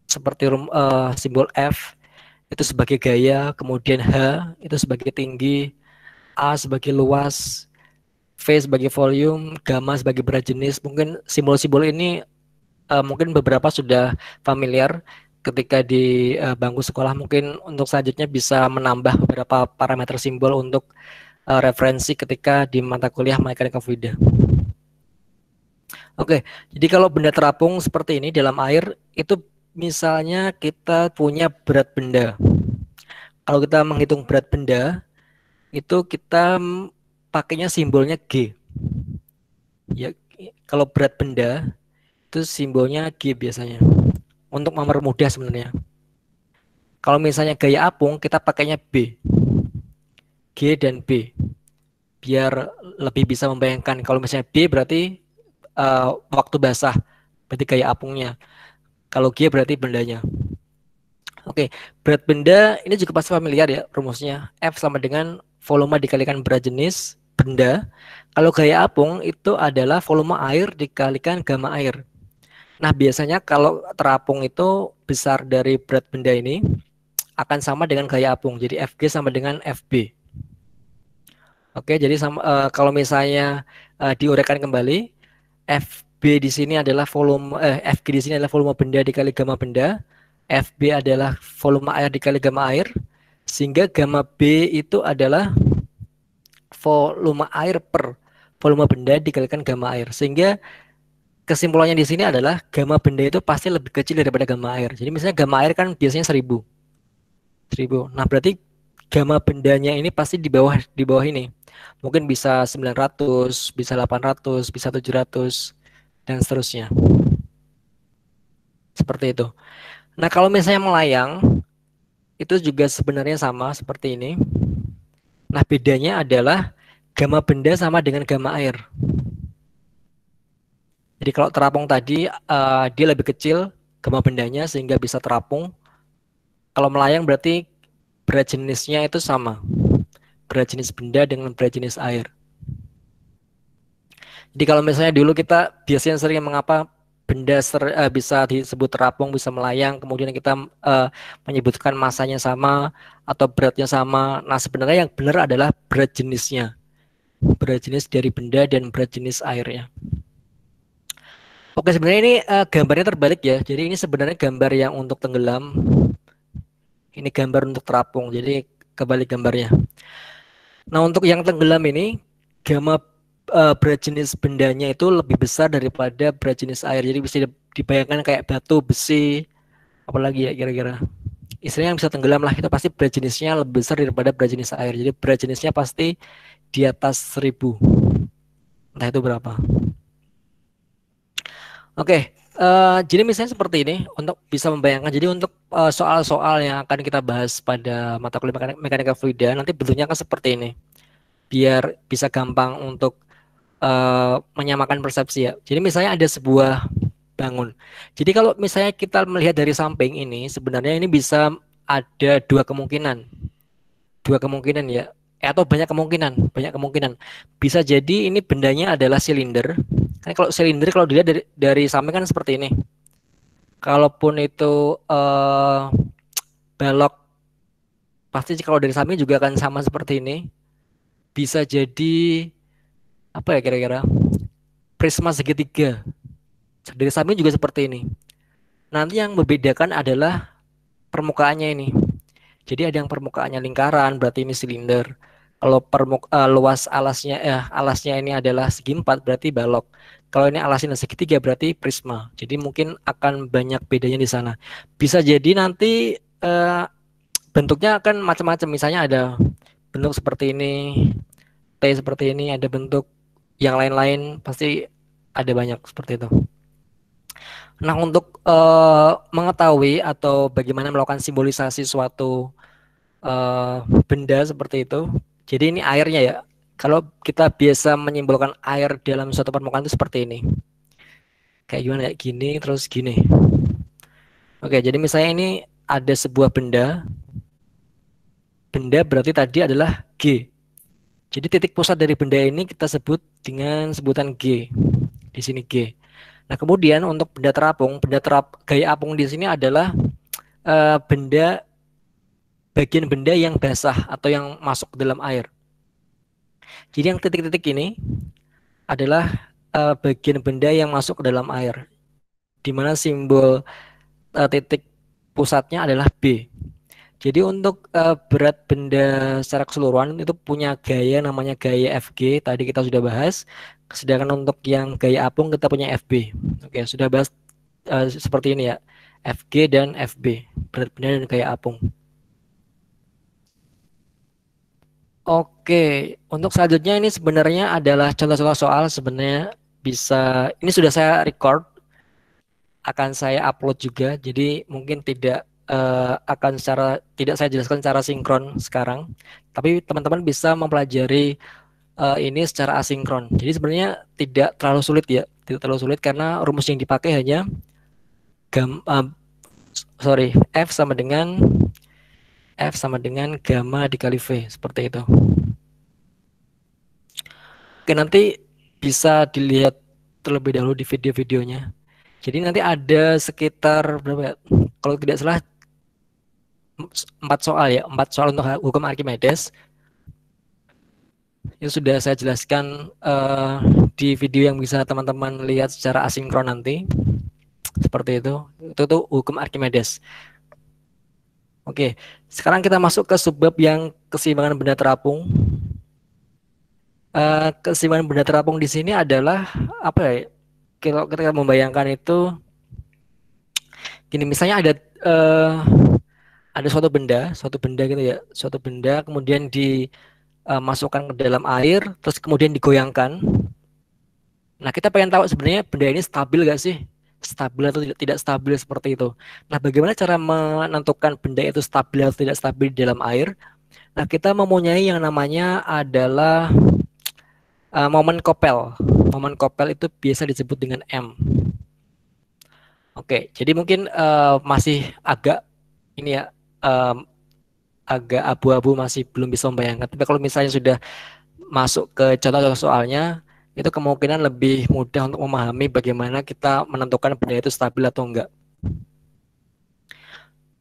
seperti simbol F itu sebagai gaya, kemudian H itu sebagai tinggi, A sebagai luas, V sebagai volume, gamma sebagai berat jenis. Mungkin simbol-simbol ini mungkin beberapa sudah familiar ketika di bangku sekolah. Mungkin untuk selanjutnya bisa menambah beberapa parameter simbol untuk referensi ketika di mata kuliah mekanika fluida. Oke, jadi kalau benda terapung seperti ini dalam air, itu misalnya kita punya berat benda. Kalau kita menghitung berat benda, itu kita pakainya simbolnya G. Ya, kalau berat benda itu simbolnya G biasanya. Untuk mempermudah sebenarnya. Kalau misalnya gaya apung, kita pakainya B. G dan B. Biar lebih bisa membayangkan. Kalau misalnya B berarti waktu basah, berarti gaya apungnya. Kalau G berarti bendanya. Oke, berat benda ini juga pasti familiar ya rumusnya. F sama dengan volume dikalikan berat jenis benda. Kalau gaya apung itu adalah volume air dikalikan gamma air. Nah, biasanya kalau terapung itu besar dari berat benda ini akan sama dengan gaya apung. Jadi Fg sama dengan Fb. Oke, jadi kalau misalnya diuraikan kembali, Fb di sini adalah volume Fg di sini adalah volume benda dikali gamma benda. Fb adalah volume air dikali gamma air, sehingga gamma B itu adalah volume air per volume benda dikalikan gamma air. Sehingga kesimpulannya di sini adalah gamma benda itu pasti lebih kecil daripada gamma air. Jadi misalnya gamma air kan biasanya 1000. Nah, berarti gamma bendanya ini pasti di bawah ini. Mungkin bisa 900, bisa 800, bisa 700 dan seterusnya. Seperti itu. Nah, kalau misalnya melayang, itu juga sebenarnya sama seperti ini. Nah, bedanya adalah gamma benda sama dengan gamma air. Jadi kalau terapung tadi, dia lebih kecil gamma bendanya sehingga bisa terapung. Kalau melayang berarti berat jenisnya itu sama. Berat jenis benda dengan berat jenis air. Jadi kalau misalnya dulu kita biasanya sering mengapa benda bisa disebut terapung, bisa melayang, kemudian kita menyebutkan masanya sama atau beratnya sama. Nah, sebenarnya yang benar adalah berat jenisnya. Berat jenis dari benda dan berat jenis airnya. Oke, sebenarnya ini gambarnya terbalik ya. Jadi ini sebenarnya gambar yang untuk tenggelam. Ini gambar untuk terapung. Jadi kebalik gambarnya. Nah, untuk yang tenggelam ini gamma berat jenis bendanya itu lebih besar daripada berat jenis air. Jadi bisa dibayangkan kayak batu, besi, apalagi ya kira-kira. Istilahnya yang bisa tenggelam lah, itu pasti berat jenisnya lebih besar daripada berat jenis air. Jadi berat jenisnya pasti di atas 1000. Entah itu berapa. Oke, jadi misalnya seperti ini untuk bisa membayangkan. Jadi untuk soal-soal yang akan kita bahas pada mata kuliah mekanika fluida nanti bentuknya akan seperti ini. Biar bisa gampang untuk menyamakan persepsi ya. Jadi misalnya ada sebuah bangun. Jadi kalau misalnya kita melihat dari samping ini, sebenarnya ini bisa ada dua kemungkinan ya, atau banyak kemungkinan. Bisa jadi ini bendanya adalah silinder. Kan kalau silinder kalau dilihat dari samping kan seperti ini. Kalaupun itu balok, pasti kalau dari samping juga akan sama seperti ini. Bisa jadi apa ya kira-kira? Prisma segitiga. Dari samping juga seperti ini. Nanti yang membedakan adalah permukaannya ini. Jadi ada yang permukaannya lingkaran, berarti ini silinder. Kalau luas alasnya ini adalah segi 4, berarti balok. Kalau ini alasnya segitiga, berarti prisma. Jadi mungkin akan banyak bedanya di sana. Bisa jadi nanti bentuknya akan macam-macam. Misalnya ada bentuk seperti ini, T seperti ini, ada bentuk yang lain-lain, pasti ada banyak seperti itu. Nah, untuk mengetahui atau bagaimana melakukan simbolisasi suatu benda seperti itu. Jadi ini airnya ya. Kalau kita biasa menyimbolkan air dalam suatu permukaan itu seperti ini. Kayak gimana ya? Gini terus gini. Oke, jadi misalnya ini ada sebuah benda. Benda berarti tadi adalah G. Jadi titik pusat dari benda ini kita sebut dengan sebutan G. Di sini G. Nah, kemudian untuk benda terapung, gaya apung di sini adalah bagian benda yang basah atau yang masuk ke dalam air. Jadi yang titik-titik ini adalah bagian benda yang masuk ke dalam air, di mana simbol titik pusatnya adalah B. Jadi untuk berat benda secara keseluruhan itu punya gaya namanya gaya FG, tadi kita sudah bahas. Sedangkan untuk yang gaya apung kita punya FB. Oke, sudah bahas seperti ini ya, FG dan FB, berat benda dan gaya apung. Oke, untuk selanjutnya ini sebenarnya adalah contoh-contoh soal. Sebenarnya bisa, ini sudah saya record, akan saya upload juga. Jadi mungkin tidak tidak saya jelaskan secara sinkron sekarang, tapi teman-teman bisa mempelajari ini secara asinkron. Jadi sebenarnya tidak terlalu sulit ya, tidak terlalu sulit karena rumus yang dipakai hanya F sama dengan gamma dikali V, seperti itu. Oke, nanti bisa dilihat terlebih dahulu di video-videonya. Jadi nanti ada sekitar berapa ya? Kalau tidak salah 4 soal ya, 4 soal untuk hukum Archimedes. Itu sudah saya jelaskan di video yang bisa teman-teman lihat secara asinkron nanti. Seperti itu. Itu tuh hukum Archimedes. Oke, sekarang kita masuk ke subbab yang keseimbangan benda terapung. Keseimbangan benda terapung di sini adalah apa ya? Kalau kita membayangkan itu gini, misalnya ada suatu benda gitu ya, suatu benda kemudian dimasukkan ke dalam air, terus kemudian digoyangkan. Nah, kita pengen tahu sebenarnya benda ini stabil gak sih? Stabil atau tidak stabil seperti itu. Nah, bagaimana cara menentukan benda itu stabil atau tidak stabil di dalam air? Nah, kita mempunyai yang namanya adalah momen Koppel. Momen Koppel itu biasa disebut dengan M. Oke, jadi mungkin masih agak ini ya, agak abu-abu, masih belum bisa membayangkan. Tapi kalau misalnya sudah masuk ke contoh-contoh soalnya, itu kemungkinan lebih mudah untuk memahami bagaimana kita menentukan benda itu stabil atau enggak.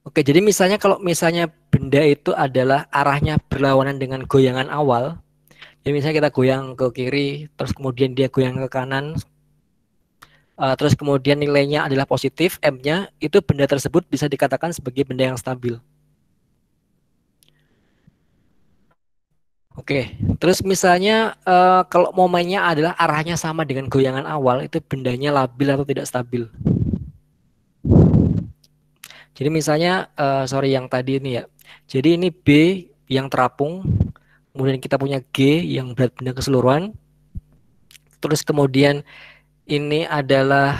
Oke, jadi misalnya kalau misalnya benda itu adalah arahnya berlawanan dengan goyangan awal, jadi misalnya kita goyang ke kiri, terus kemudian dia goyang ke kanan, terus kemudian nilainya adalah positif, M-nya, itu benda tersebut bisa dikatakan sebagai benda yang stabil. Oke, terus misalnya kalau momennya adalah arahnya sama dengan goyangan awal, itu bendanya labil atau tidak stabil. Jadi misalnya, yang tadi ini ya, jadi ini B yang terapung, kemudian kita punya G yang berat benda keseluruhan, terus kemudian ini adalah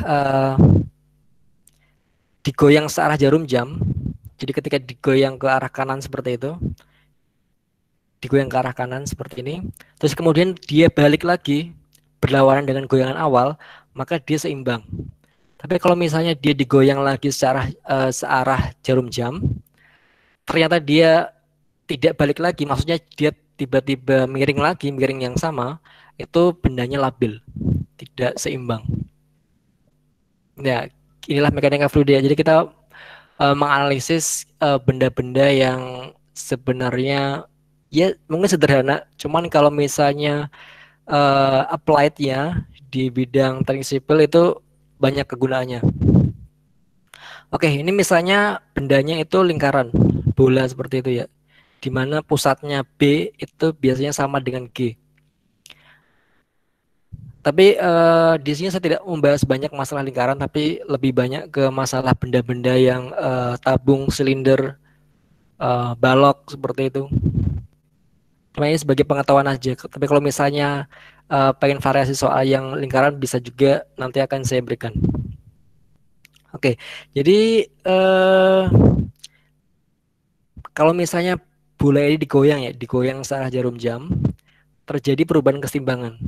digoyang searah jarum jam, jadi ketika digoyang ke arah kanan seperti itu, digoyang ke arah kanan seperti ini, terus kemudian dia balik lagi berlawanan dengan goyangan awal, maka dia seimbang. Tapi kalau misalnya dia digoyang lagi searah jarum jam, ternyata dia tidak balik lagi, maksudnya dia tiba-tiba miring lagi, miring yang sama, itu bendanya labil, tidak seimbang. Ya, inilah mekanika fluid ya. Jadi kita menganalisis benda-benda yang sebenarnya ya mungkin sederhana, cuman kalau misalnya applied-nya di bidang teknik sipil itu banyak kegunaannya. Oke, ini misalnya bendanya itu lingkaran, bola seperti itu ya, di mana pusatnya B itu biasanya sama dengan G. Tapi di sini saya tidak membahas banyak masalah lingkaran, tapi lebih banyak ke masalah benda-benda yang tabung, silinder, balok seperti itu. Cuma ini sebagai pengetahuan aja. Tapi kalau misalnya pengen variasi soal yang lingkaran bisa juga nanti akan saya berikan. Oke, jadi kalau misalnya bola ini digoyang searah jarum jam, terjadi perubahan keseimbangan.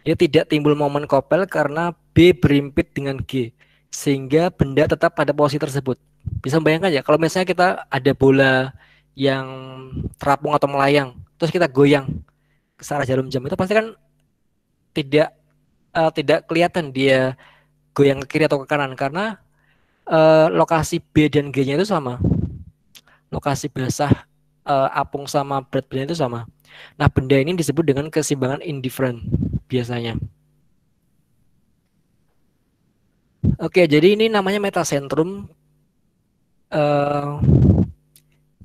Dia tidak timbul momen kopel karena B berimpit dengan G, sehingga benda tetap pada posisi tersebut. Bisa membayangkan ya, kalau misalnya kita ada bola yang terapung atau melayang, terus kita goyang ke arah jarum jam, itu pasti kan tidak kelihatan dia goyang ke kiri atau ke kanan, karena lokasi B dan G-nya itu sama. Lokasi basah apung sama berat benda itu sama. Nah, benda ini disebut dengan keseimbangan indifferent biasanya. Oke, jadi ini namanya metasentrum.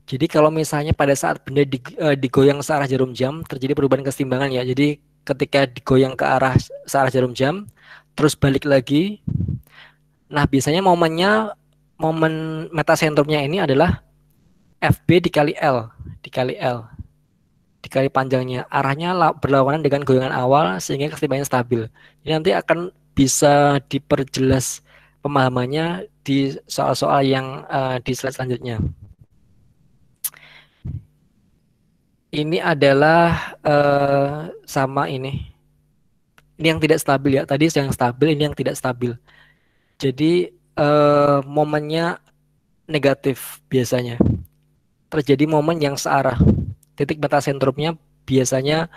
Jadi kalau misalnya pada saat benda digoyang searah jarum jam, terjadi perubahan keseimbangan ya. Jadi ketika digoyang ke arah searah jarum jam, terus balik lagi. Nah, biasanya momen metasentrumnya ini adalah FB dikali L, dikali panjangnya. Arahnya berlawanan dengan goyangan awal sehingga keseimbangannya stabil. Ini nanti akan bisa diperjelas pemahamannya di soal-soal yang di slide selanjutnya. Ini adalah sama ini. Ini yang tidak stabil ya. Tadi yang stabil, ini yang tidak stabil. Jadi momennya negatif biasanya. Terjadi momen yang searah. Titik metasentrumnya biasanya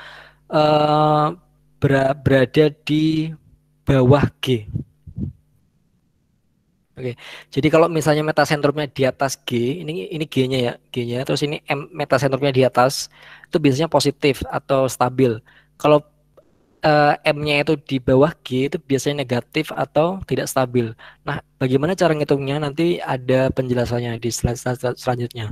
berada di bawah G. Oke, jadi kalau misalnya metasentrumnya di atas G, ini G-nya ya, G-nya, terus ini metasentrumnya di atas, itu biasanya positif atau stabil. Kalau M-nya itu di bawah G, itu biasanya negatif atau tidak stabil. Nah, bagaimana cara ngitungnya? Nanti ada penjelasannya di slide selanjutnya.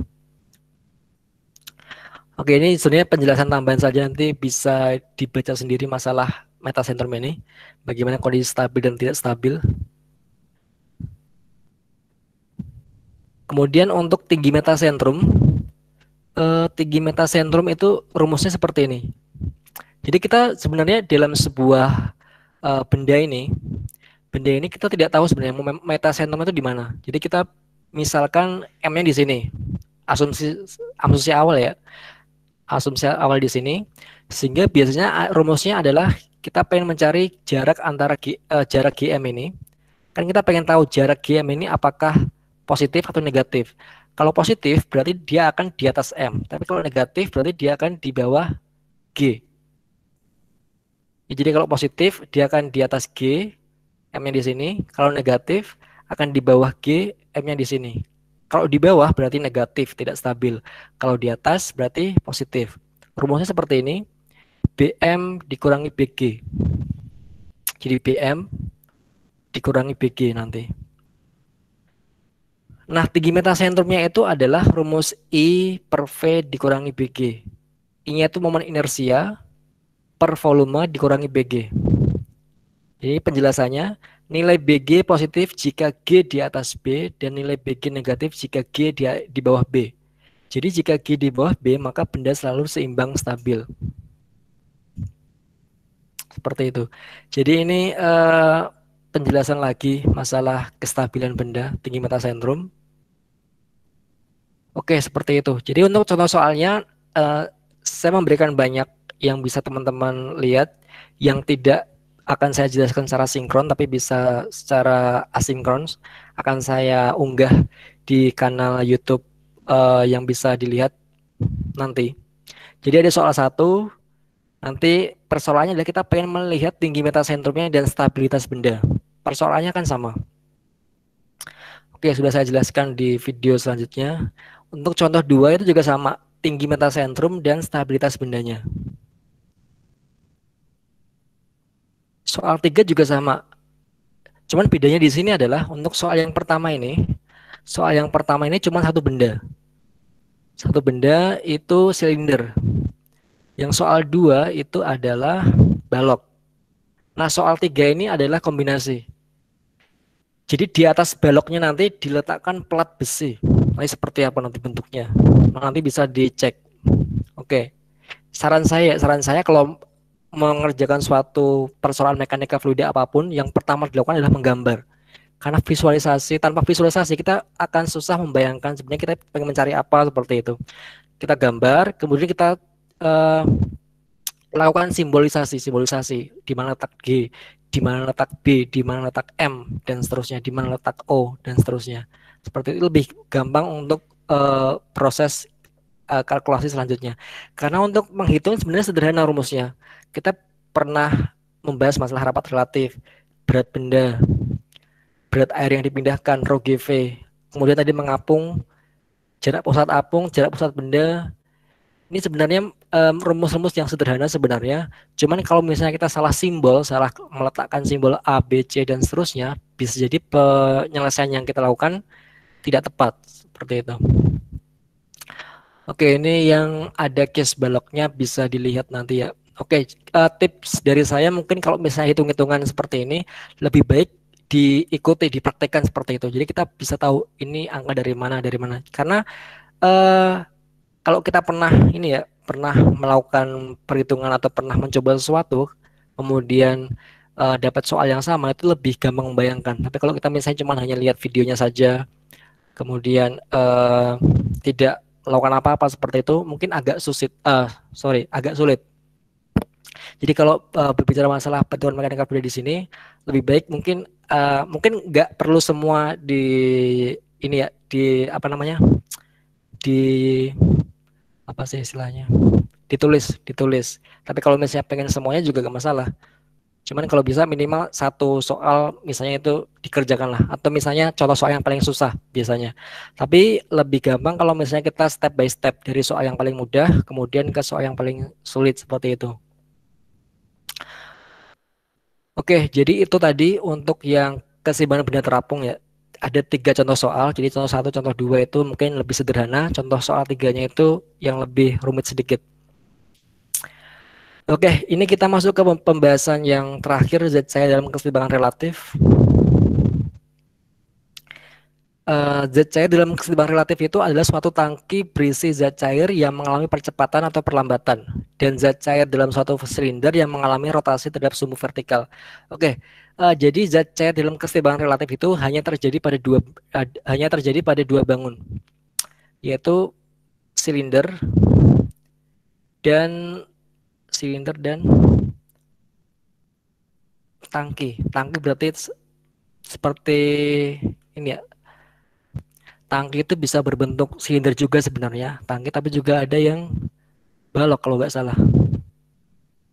Oke, ini sebenarnya penjelasan tambahan saja, nanti bisa dibaca sendiri masalah metasentrum ini, bagaimana kondisi stabil dan tidak stabil. Kemudian untuk tinggi metasentrum itu rumusnya seperti ini. Jadi kita sebenarnya dalam sebuah benda ini kita tidak tahu sebenarnya metasentrum itu di mana. Jadi kita misalkan M-nya di sini, asumsi awal ya, asumsi awal di sini, sehingga biasanya rumusnya adalah kita pengen mencari jarak antara jarak GM ini. Kan kita pengen tahu jarak GM ini apakah positif atau negatif. Kalau positif berarti dia akan di atas M, tapi kalau negatif berarti dia akan di bawah G. Ya, jadi kalau positif dia akan di atas G, M-nya di sini. Kalau negatif akan di bawah G, M-nya di sini. Kalau di bawah berarti negatif, tidak stabil. Kalau di atas berarti positif. Rumusnya seperti ini, BM dikurangi BG. Jadi BM dikurangi BG nanti. Nah, tinggi metasentrumnya itu adalah rumus I per V dikurangi BG. I-nya itu momen inersia per volume dikurangi BG. Jadi penjelasannya, nilai BG positif jika G di atas B dan nilai BG negatif jika G di bawah B. Jadi jika G di bawah B, maka benda selalu seimbang stabil. Seperti itu. Jadi ini penjelasan lagi masalah kestabilan benda, tinggi metasentrum. Oke, seperti itu. Jadi untuk contoh soalnya, saya memberikan banyak yang bisa teman-teman lihat, yang tidak akan saya jelaskan secara sinkron, tapi bisa secara asinkron, akan saya unggah di kanal YouTube yang bisa dilihat nanti. Jadi ada soal 1, nanti persoalannya adalah kita pengen melihat tinggi metasentrumnya dan stabilitas benda. Persoalannya kan sama. Oke, sudah saya jelaskan di video selanjutnya. Untuk contoh 2 itu juga sama, tinggi metasentrum dan stabilitas bendanya. Soal 3 juga sama. Cuman bedanya di sini adalah untuk soal yang pertama ini cuma satu benda. Satu benda itu silinder. Yang soal 2 itu adalah balok. Nah, soal 3 ini adalah kombinasi. Jadi di atas baloknya nanti diletakkan pelat besi. Nanti seperti apa nanti bentuknya? Nanti bisa dicek. Oke. Saran saya kalau mengerjakan suatu persoalan mekanika fluida apapun, yang pertama dilakukan adalah menggambar. Karena tanpa visualisasi kita akan susah membayangkan sebenarnya kita pengen mencari apa seperti itu. Kita gambar, kemudian kita lakukan simbolisasi, di mana letak G, di mana letak B, di mana letak M, dan seterusnya, di mana letak O, dan seterusnya. Seperti itu lebih gampang untuk proses kalkulasi selanjutnya. Karena untuk menghitung sebenarnya sederhana rumusnya. Kita pernah membahas masalah rapat relatif, berat benda, berat air yang dipindahkan, rho GV. Kemudian tadi mengapung, jarak pusat apung, jarak pusat benda. Ini sebenarnya rumus-rumus yang sederhana sebenarnya. Cuman kalau misalnya kita salah simbol, salah meletakkan simbol A, B, C, dan seterusnya, bisa jadi penyelesaian yang kita lakukan tidak tepat. Seperti itu. Oke, ini yang ada case baloknya bisa dilihat nanti ya. Oke, tips dari saya mungkin kalau misalnya hitung-hitungan seperti ini, lebih baik diikuti, dipraktekkan seperti itu. Jadi kita bisa tahu ini angka dari mana. Karena kalau kita pernah melakukan perhitungan atau pernah mencoba sesuatu, kemudian dapat soal yang sama, itu lebih gampang membayangkan. Tapi kalau kita misalnya cuma hanya lihat videonya saja, kemudian tidak melakukan apa-apa seperti itu, mungkin agak sulit. Jadi kalau berbicara masalah perhitungan mekanika fluida di sini, lebih baik mungkin nggak perlu semua di ditulis. Tapi kalau misalnya pengen semuanya juga gak masalah. Cuman kalau bisa minimal satu soal misalnya itu dikerjakanlah, atau misalnya contoh soal yang paling susah biasanya. Tapi lebih gampang kalau misalnya kita step by step dari soal yang paling mudah kemudian ke soal yang paling sulit seperti itu. Oke, jadi itu tadi untuk yang keseimbangan benda terapung ya. Ada 3 contoh soal, jadi contoh 1, contoh 2 itu mungkin lebih sederhana, contoh soal 3-nya itu yang lebih rumit sedikit. Oke, ini kita masuk ke pembahasan yang terakhir, zat cair dalam keseimbangan relatif. Zat cair dalam keseimbangan relatif itu adalah suatu tangki berisi zat cair yang mengalami percepatan atau perlambatan, dan zat cair dalam suatu silinder yang mengalami rotasi terhadap sumbu vertikal. Oke, jadi zat cair dalam keseimbangan relatif itu hanya terjadi pada dua bangun, yaitu silinder dan tangki. Tangki berarti seperti ini ya. Tangki itu bisa berbentuk silinder juga sebenarnya, tangki, tapi juga ada yang balok kalau nggak salah.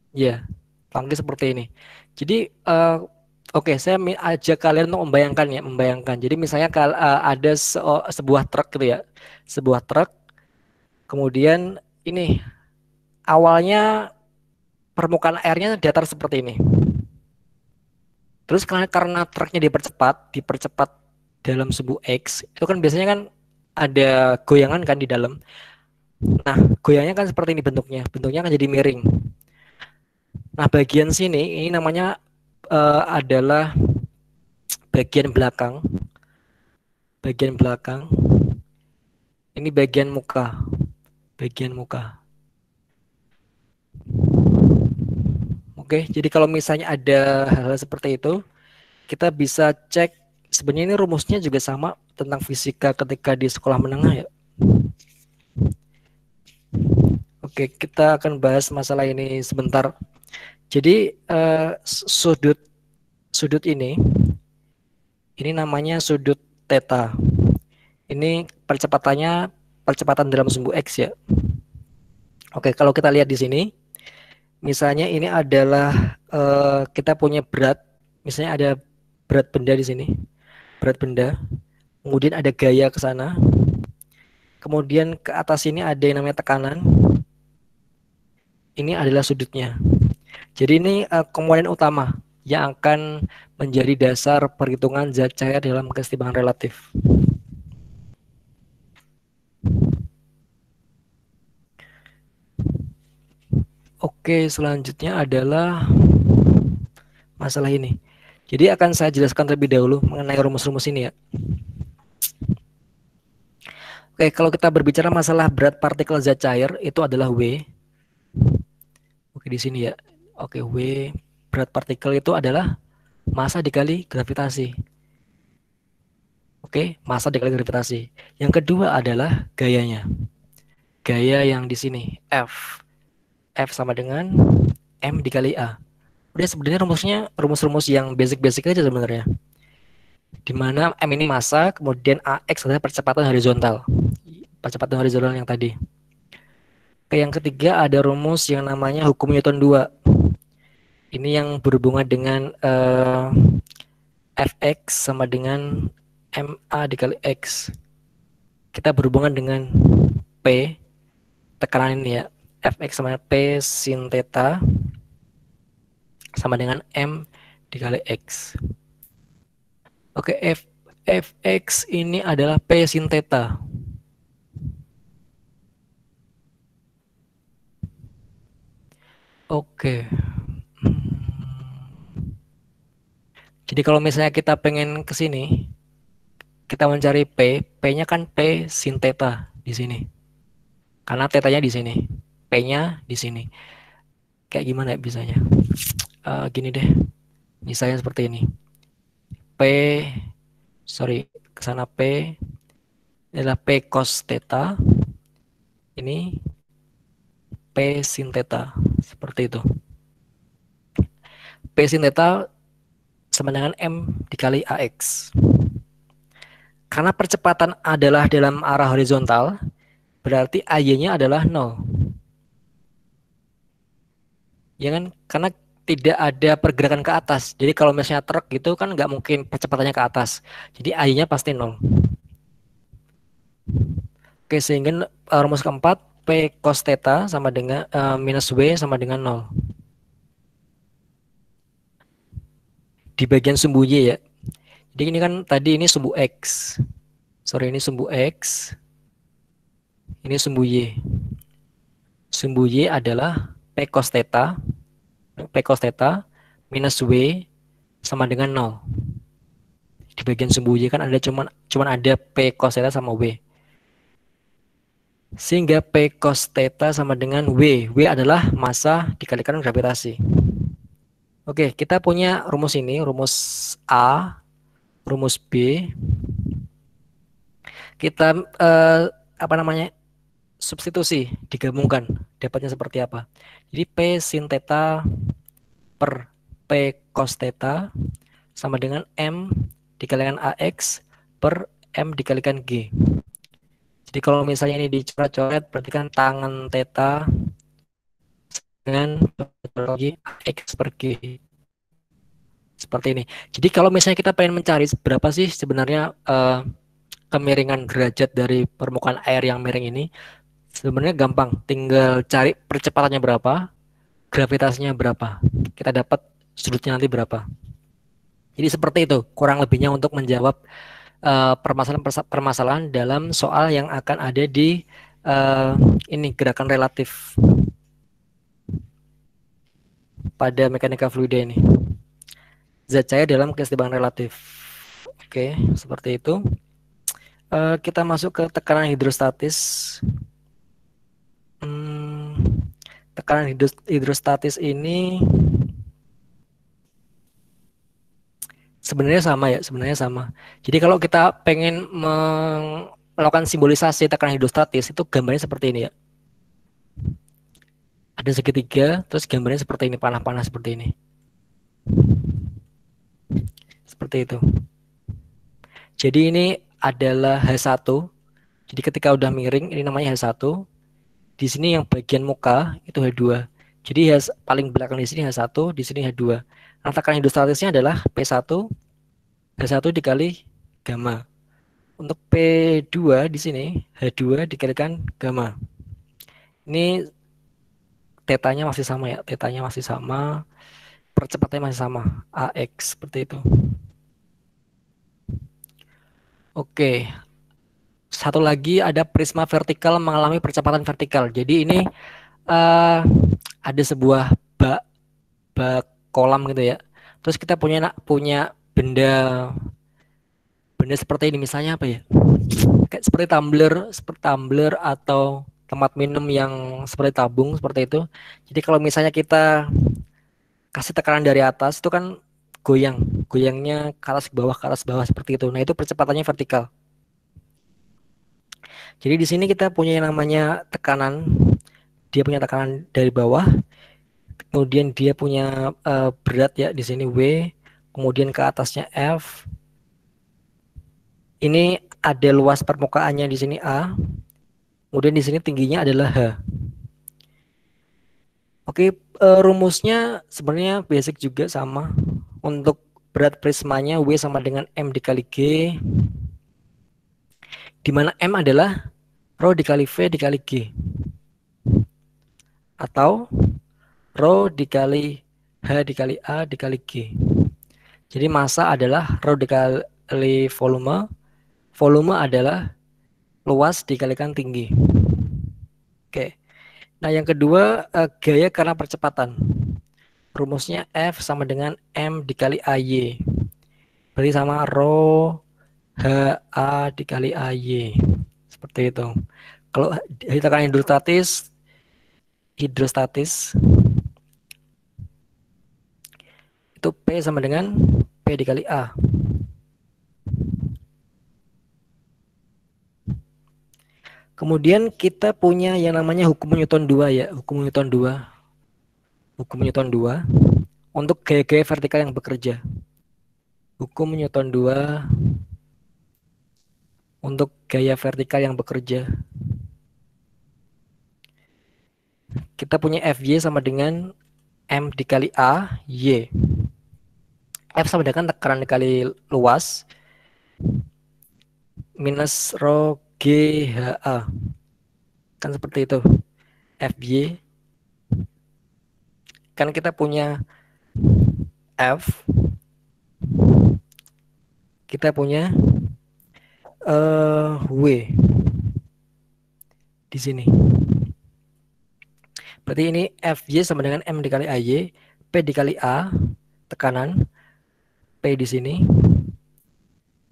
Ya, tangki seperti ini. Jadi oke, saya ajak kalian untuk membayangkan. Jadi misalnya ada sebuah truk gitu ya, sebuah truk. Kemudian ini awalnya permukaan airnya datar seperti ini. Terus karena truknya dipercepat dalam sumbu X, itu kan biasanya kan ada goyangan kan di dalam. Nah, goyangnya kan seperti ini bentuknya kan jadi miring. Nah, bagian sini ini namanya adalah bagian belakang. Ini bagian muka. Oke, jadi kalau misalnya ada hal-hal seperti itu, kita bisa cek. Sebenarnya ini rumusnya juga sama tentang fisika ketika di sekolah menengah ya. Oke, kita akan bahas masalah ini sebentar. Jadi sudut ini namanya sudut theta. Ini percepatan dalam sumbu X ya. Oke, kalau kita lihat di sini, misalnya ini adalah kita punya berat, misalnya ada berat benda di sini. Kemudian ada gaya ke sana, kemudian ke atas ini ada yang namanya tekanan, ini adalah sudutnya. Jadi ini komponen utama yang akan menjadi dasar perhitungan zat cair dalam keseimbangan relatif. Oke, selanjutnya adalah masalah ini. Jadi akan saya jelaskan terlebih dahulu mengenai rumus-rumus ini ya. Oke, kalau kita berbicara masalah berat partikel zat cair itu adalah W. Oke, di sini ya. Oke, W berat partikel itu adalah massa dikali gravitasi. Oke, massa dikali gravitasi. Yang kedua adalah gayanya. Gaya yang di sini F. F sama dengan M dikali A. Udah sebenarnya rumusnya rumus-rumus yang basic-basic aja sebenarnya. Di mana M ini massa, kemudian AX adalah percepatan horizontal. Percepatan horizontal yang tadi. Oke, yang ketiga ada rumus yang namanya hukum Newton 2. Ini yang berhubungan dengan Fx sama dengan MA dikali X. Kita berhubungan dengan P, tekanan ini ya. Fx sama P sin theta sama dengan M dikali X. Oke, Fx ini adalah P sin theta. Oke. Jadi kalau misalnya kita pengen ke sini, kita mencari P, P-nya kan P sin theta di sini. Karena theta-nya di sini, P-nya di sini. Kayak gimana ya bisanya? Gini deh. Misalnya seperti ini. Ke sana P adalah P cos theta. Ini P sin theta. Seperti itu. P sin theta sama dengan M dikali AX. Karena percepatan adalah dalam arah horizontal, berarti AY-nya adalah 0. Ya kan? Karena tidak ada pergerakan ke atas. Jadi kalau misalnya truk gitu kan nggak mungkin percepatannya ke atas. Jadi AY-nya pasti 0. Oke, sehingga rumus keempat, P cos theta sama dengan minus W sama dengan 0. Di bagian sumbu Y ya. Jadi ini kan tadi ini sumbu X. Sorry, ini sumbu X. Ini sumbu Y. Sumbu Y adalah P cos theta minus W sama dengan 0. Di bagian sumbu Y kan ada cuman ada P cos theta sama W. Sehingga P cos theta sama dengan W. W adalah massa dikalikan gravitasi. Oke, kita punya rumus ini, rumus A, rumus B. Kita substitusi, digabungkan, dapatnya seperti apa? Jadi P sin theta per P cos theta sama dengan M dikalikan AX per M dikalikan G. Jadi kalau misalnya ini dicoret-coret, berarti kan tangan theta dengan X per G. Seperti ini. Jadi kalau misalnya kita pengen mencari berapa sih sebenarnya kemiringan derajat dari permukaan air yang miring ini, sebenarnya gampang. Tinggal cari percepatannya berapa, gravitasinya berapa. Kita dapat sudutnya nanti berapa. Jadi seperti itu kurang lebihnya untuk menjawab permasalahan dalam soal yang akan ada di ini gerakan relatif pada mekanika fluida ini. Zat cair dalam kesetimbangan relatif. Oke, seperti itu. Kita masuk ke tekanan hidrostatis. Tekanan hidrostatis ini sebenarnya sama. Jadi kalau kita pengen melakukan simbolisasi tekanan hidrostatis itu gambarnya seperti ini ya. Ada segitiga, terus gambarnya seperti ini, panah-panah seperti ini. Seperti itu. Jadi ini adalah H1. Jadi ketika udah miring ini namanya H1. Di sini yang bagian muka itu H2. Jadi paling belakang di sini H1, di sini H2. Nah, tekanan hidrostatisnya adalah P1 H1 dikali gamma. Untuk P2 di sini H2 dikalikan gamma. Ini tetanya masih sama ya, tetanya masih sama, percepatannya masih sama, AX seperti itu. Oke. Satu lagi ada prisma vertikal mengalami percepatan vertikal. Jadi ini ada sebuah bak kolam gitu ya. Terus kita punya benda seperti ini, misalnya apa ya? Kayak seperti tumbler atau tempat minum yang seperti tabung seperti itu. Jadi kalau misalnya kita kasih tekanan dari atas itu kan goyangnya ke atas bawah seperti itu. Nah, itu percepatannya vertikal. Jadi di sini kita punya yang namanya tekanan. Dia punya tekanan dari bawah. Kemudian dia punya berat ya di sini W, kemudian ke atasnya F. Ini ada luas permukaannya di sini A. Kemudian di sini tingginya adalah H. Oke, rumusnya sebenarnya basic juga sama. Untuk berat prismanya W sama dengan M dikali G, di mana M adalah rho dikali V dikali G, atau rho dikali H dikali A dikali G. Jadi massa adalah rho dikali volume, volume adalah luas dikalikan tinggi. Oke. Nah, yang kedua gaya karena percepatan. Rumusnya F sama dengan M dikali AY. Berarti sama rho HA dikali AY. Seperti itu. Kalau tekanan hidrostatis itu P sama dengan P dikali A. Kemudian kita punya yang namanya hukum Newton 2 ya, hukum Newton 2. Hukum Newton 2 untuk gaya-gaya vertikal yang bekerja. Hukum Newton 2 untuk gaya vertikal yang bekerja. Kita punya Fy sama dengan M dikali A, Y. F sama dengan tekanan dikali luas minus rho GHA. Kan seperti itu. Fy. Kan kita punya F. Kita punya W di sini. Berarti ini Fy sama dengan M dikali AY, P dikali A, tekanan, P di sini.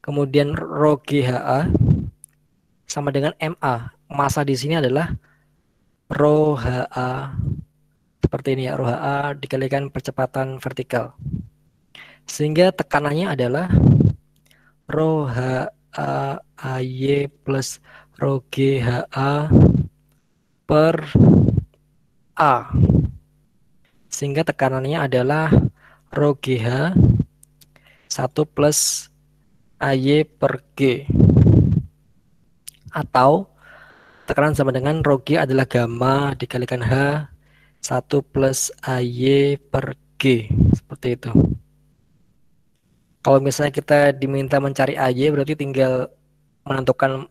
Kemudian rho GHA sama dengan MA. Massa di sini adalah rho HA. Seperti ini ya, rho HA dikalikan percepatan vertikal. Sehingga tekanannya adalah rho HA AY plus rho GHA per A. Sehingga tekanannya adalah rho GH 1 plus AY per G. Atau tekanan sama dengan rho G adalah gamma dikalikan H 1 plus AY per G. Seperti itu. Kalau misalnya kita diminta mencari AY, berarti tinggal menentukan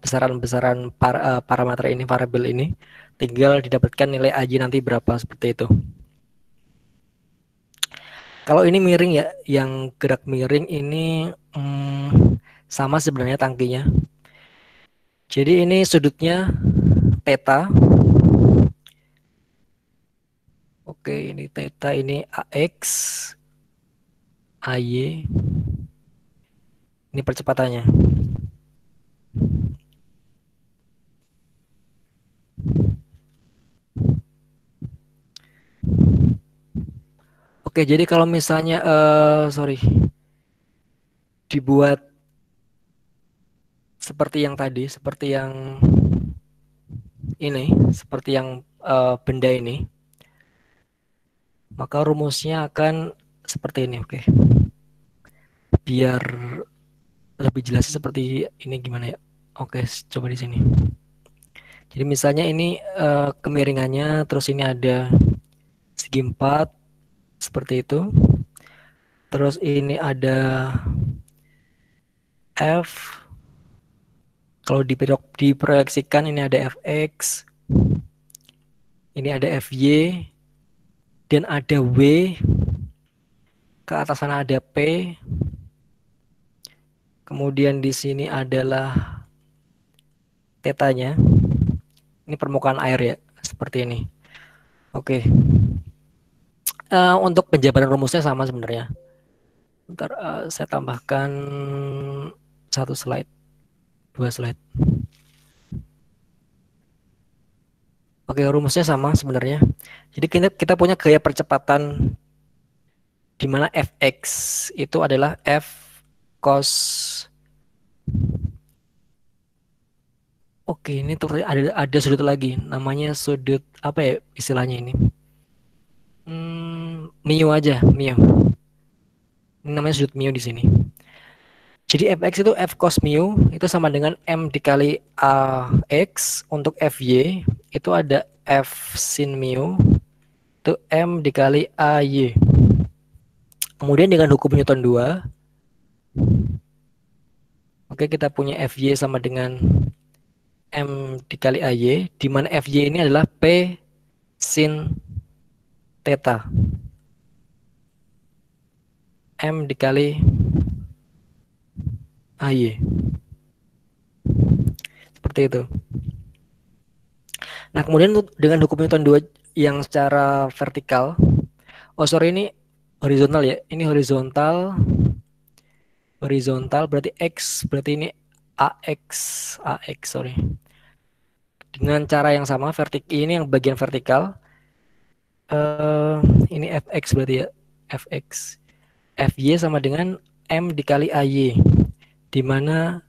besaran-besaran parameter ini, variabel ini. Tinggal didapatkan nilai AY nanti berapa, seperti itu. Kalau ini miring ya, yang gerak miring ini sama sebenarnya tangkinya. Jadi ini sudutnya theta. Oke, ini theta, ini AX, AY. Ini percepatannya. Oke, jadi kalau misalnya dibuat seperti yang tadi, seperti yang ini, seperti yang benda ini, maka rumusnya akan seperti ini. Oke, biar lebih jelas seperti ini gimana ya? Oke, coba di sini. Jadi misalnya ini kemiringannya, terus ini ada segi 4 seperti itu. Terus ini ada F. Kalau diproyeksikan ini ada Fx. Ini ada Fy. Dan ada W. Ke atas sana ada P. Kemudian di sini adalah tetanya. Ini permukaan air ya, seperti ini. Oke. Untuk penjabaran rumusnya sama sebenarnya. Bentar, saya tambahkan 1 slide, 2 slide. Oke, rumusnya sama sebenarnya. Jadi kita punya gaya percepatan di mana fx itu adalah f cos. Oke, ini tuh ada sudut lagi, namanya sudut apa ya istilahnya ini? Mu aja, mu. Ini namanya sudut mu di sini. Jadi fx itu f cos mu itu sama dengan m dikali ax. Untuk fy itu ada f sin mu itu m dikali ay. Kemudian dengan hukum Newton 2, oke, kita punya fy sama dengan m dikali ay, di mana fy ini adalah p sin theta. M dikali ay. Seperti itu. Nah, kemudian dengan hukum Newton 2 yang secara vertikal, ini horizontal ya. Ini horizontal berarti x, berarti ini ax, sorry. Dengan cara yang sama, ini yang bagian vertikal. Ini fx berarti ya, fx. Fy sama dengan m dikali ay, di mana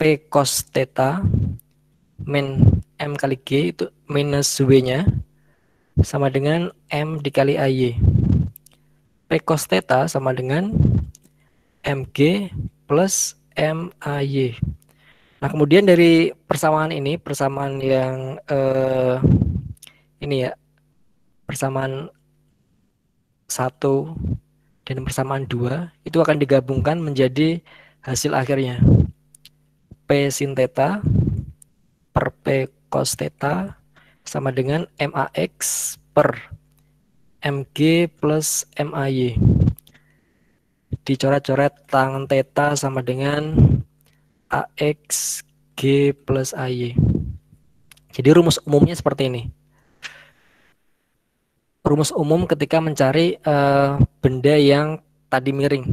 p cos theta min m kali g itu minus w-nya sama dengan m dikali ay. P cos theta sama dengan mg plus may. Nah, kemudian dari persamaan ini, persamaan yang ini ya, persamaan 1 dan persamaan 2 itu akan digabungkan menjadi hasil akhirnya P sin theta per P cos theta sama dengan MAX per MG plus MAY. Dicoret-coret tangan theta sama dengan AX G plus AY. Jadi rumus umumnya seperti ini. Rumus umum ketika mencari benda yang tadi miring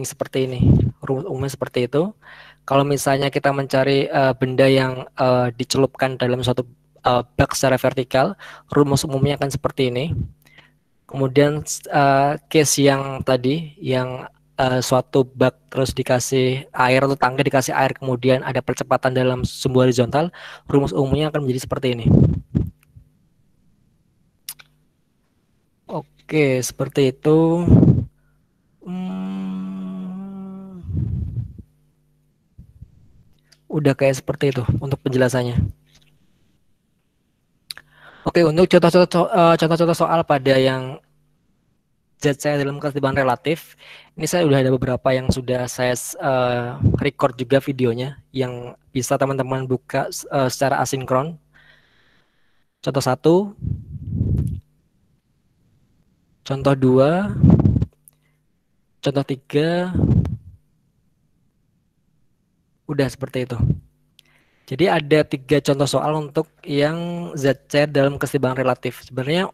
seperti ini. Rumus umumnya seperti itu. Kalau misalnya kita mencari benda yang dicelupkan dalam suatu bak secara vertikal, rumus umumnya akan seperti ini. Kemudian case yang tadi, yang suatu bak terus dikasih air atau tangga dikasih air, kemudian ada percepatan dalam sumbu horizontal, rumus umumnya akan menjadi seperti ini. Oke, seperti itu. Udah kayak seperti itu untuk penjelasannya. Oke, untuk contoh-contoh soal pada yang zat saya dalam kesetimbangan relatif, ini saya udah ada beberapa yang sudah saya record juga videonya, yang bisa teman-teman buka secara asinkron. Contoh 1, contoh 2, contoh 3, udah seperti itu. Jadi ada 3 contoh soal untuk yang zat cair dalam kesetimbangan relatif. Sebenarnya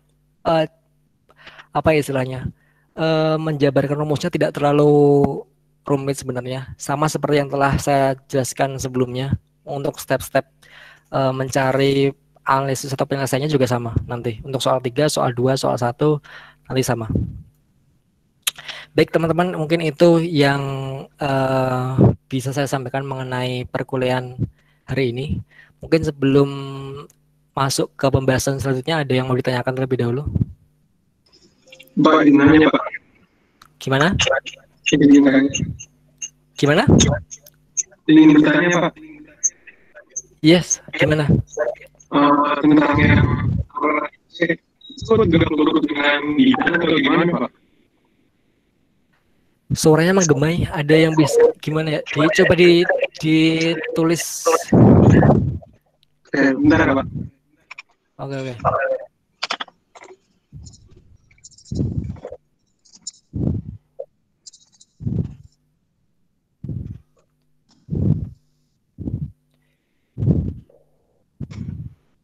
apa ya istilahnya? Menjabarkan rumusnya tidak terlalu rumit sebenarnya. Sama seperti yang telah saya jelaskan sebelumnya. Untuk step-step mencari analisis atau penyelesaiannya juga sama nanti. Untuk soal 3, soal 2, soal 1 nanti sama. Baik teman-teman, mungkin itu yang bisa saya sampaikan mengenai perkuliahan hari ini. Mungkin sebelum masuk ke pembahasan selanjutnya, ada yang mau ditanyakan terlebih dahulu? Pak, gimana Pak? Gimana? Gimana? Ingin bertanya Pak. Yes, gimana? Tentang yang itu dengan bidan atau gimana Pak? Suaranya menggemai, ada yang bisa gimana ya? Coba ditulis. Bentar Pak. Oke.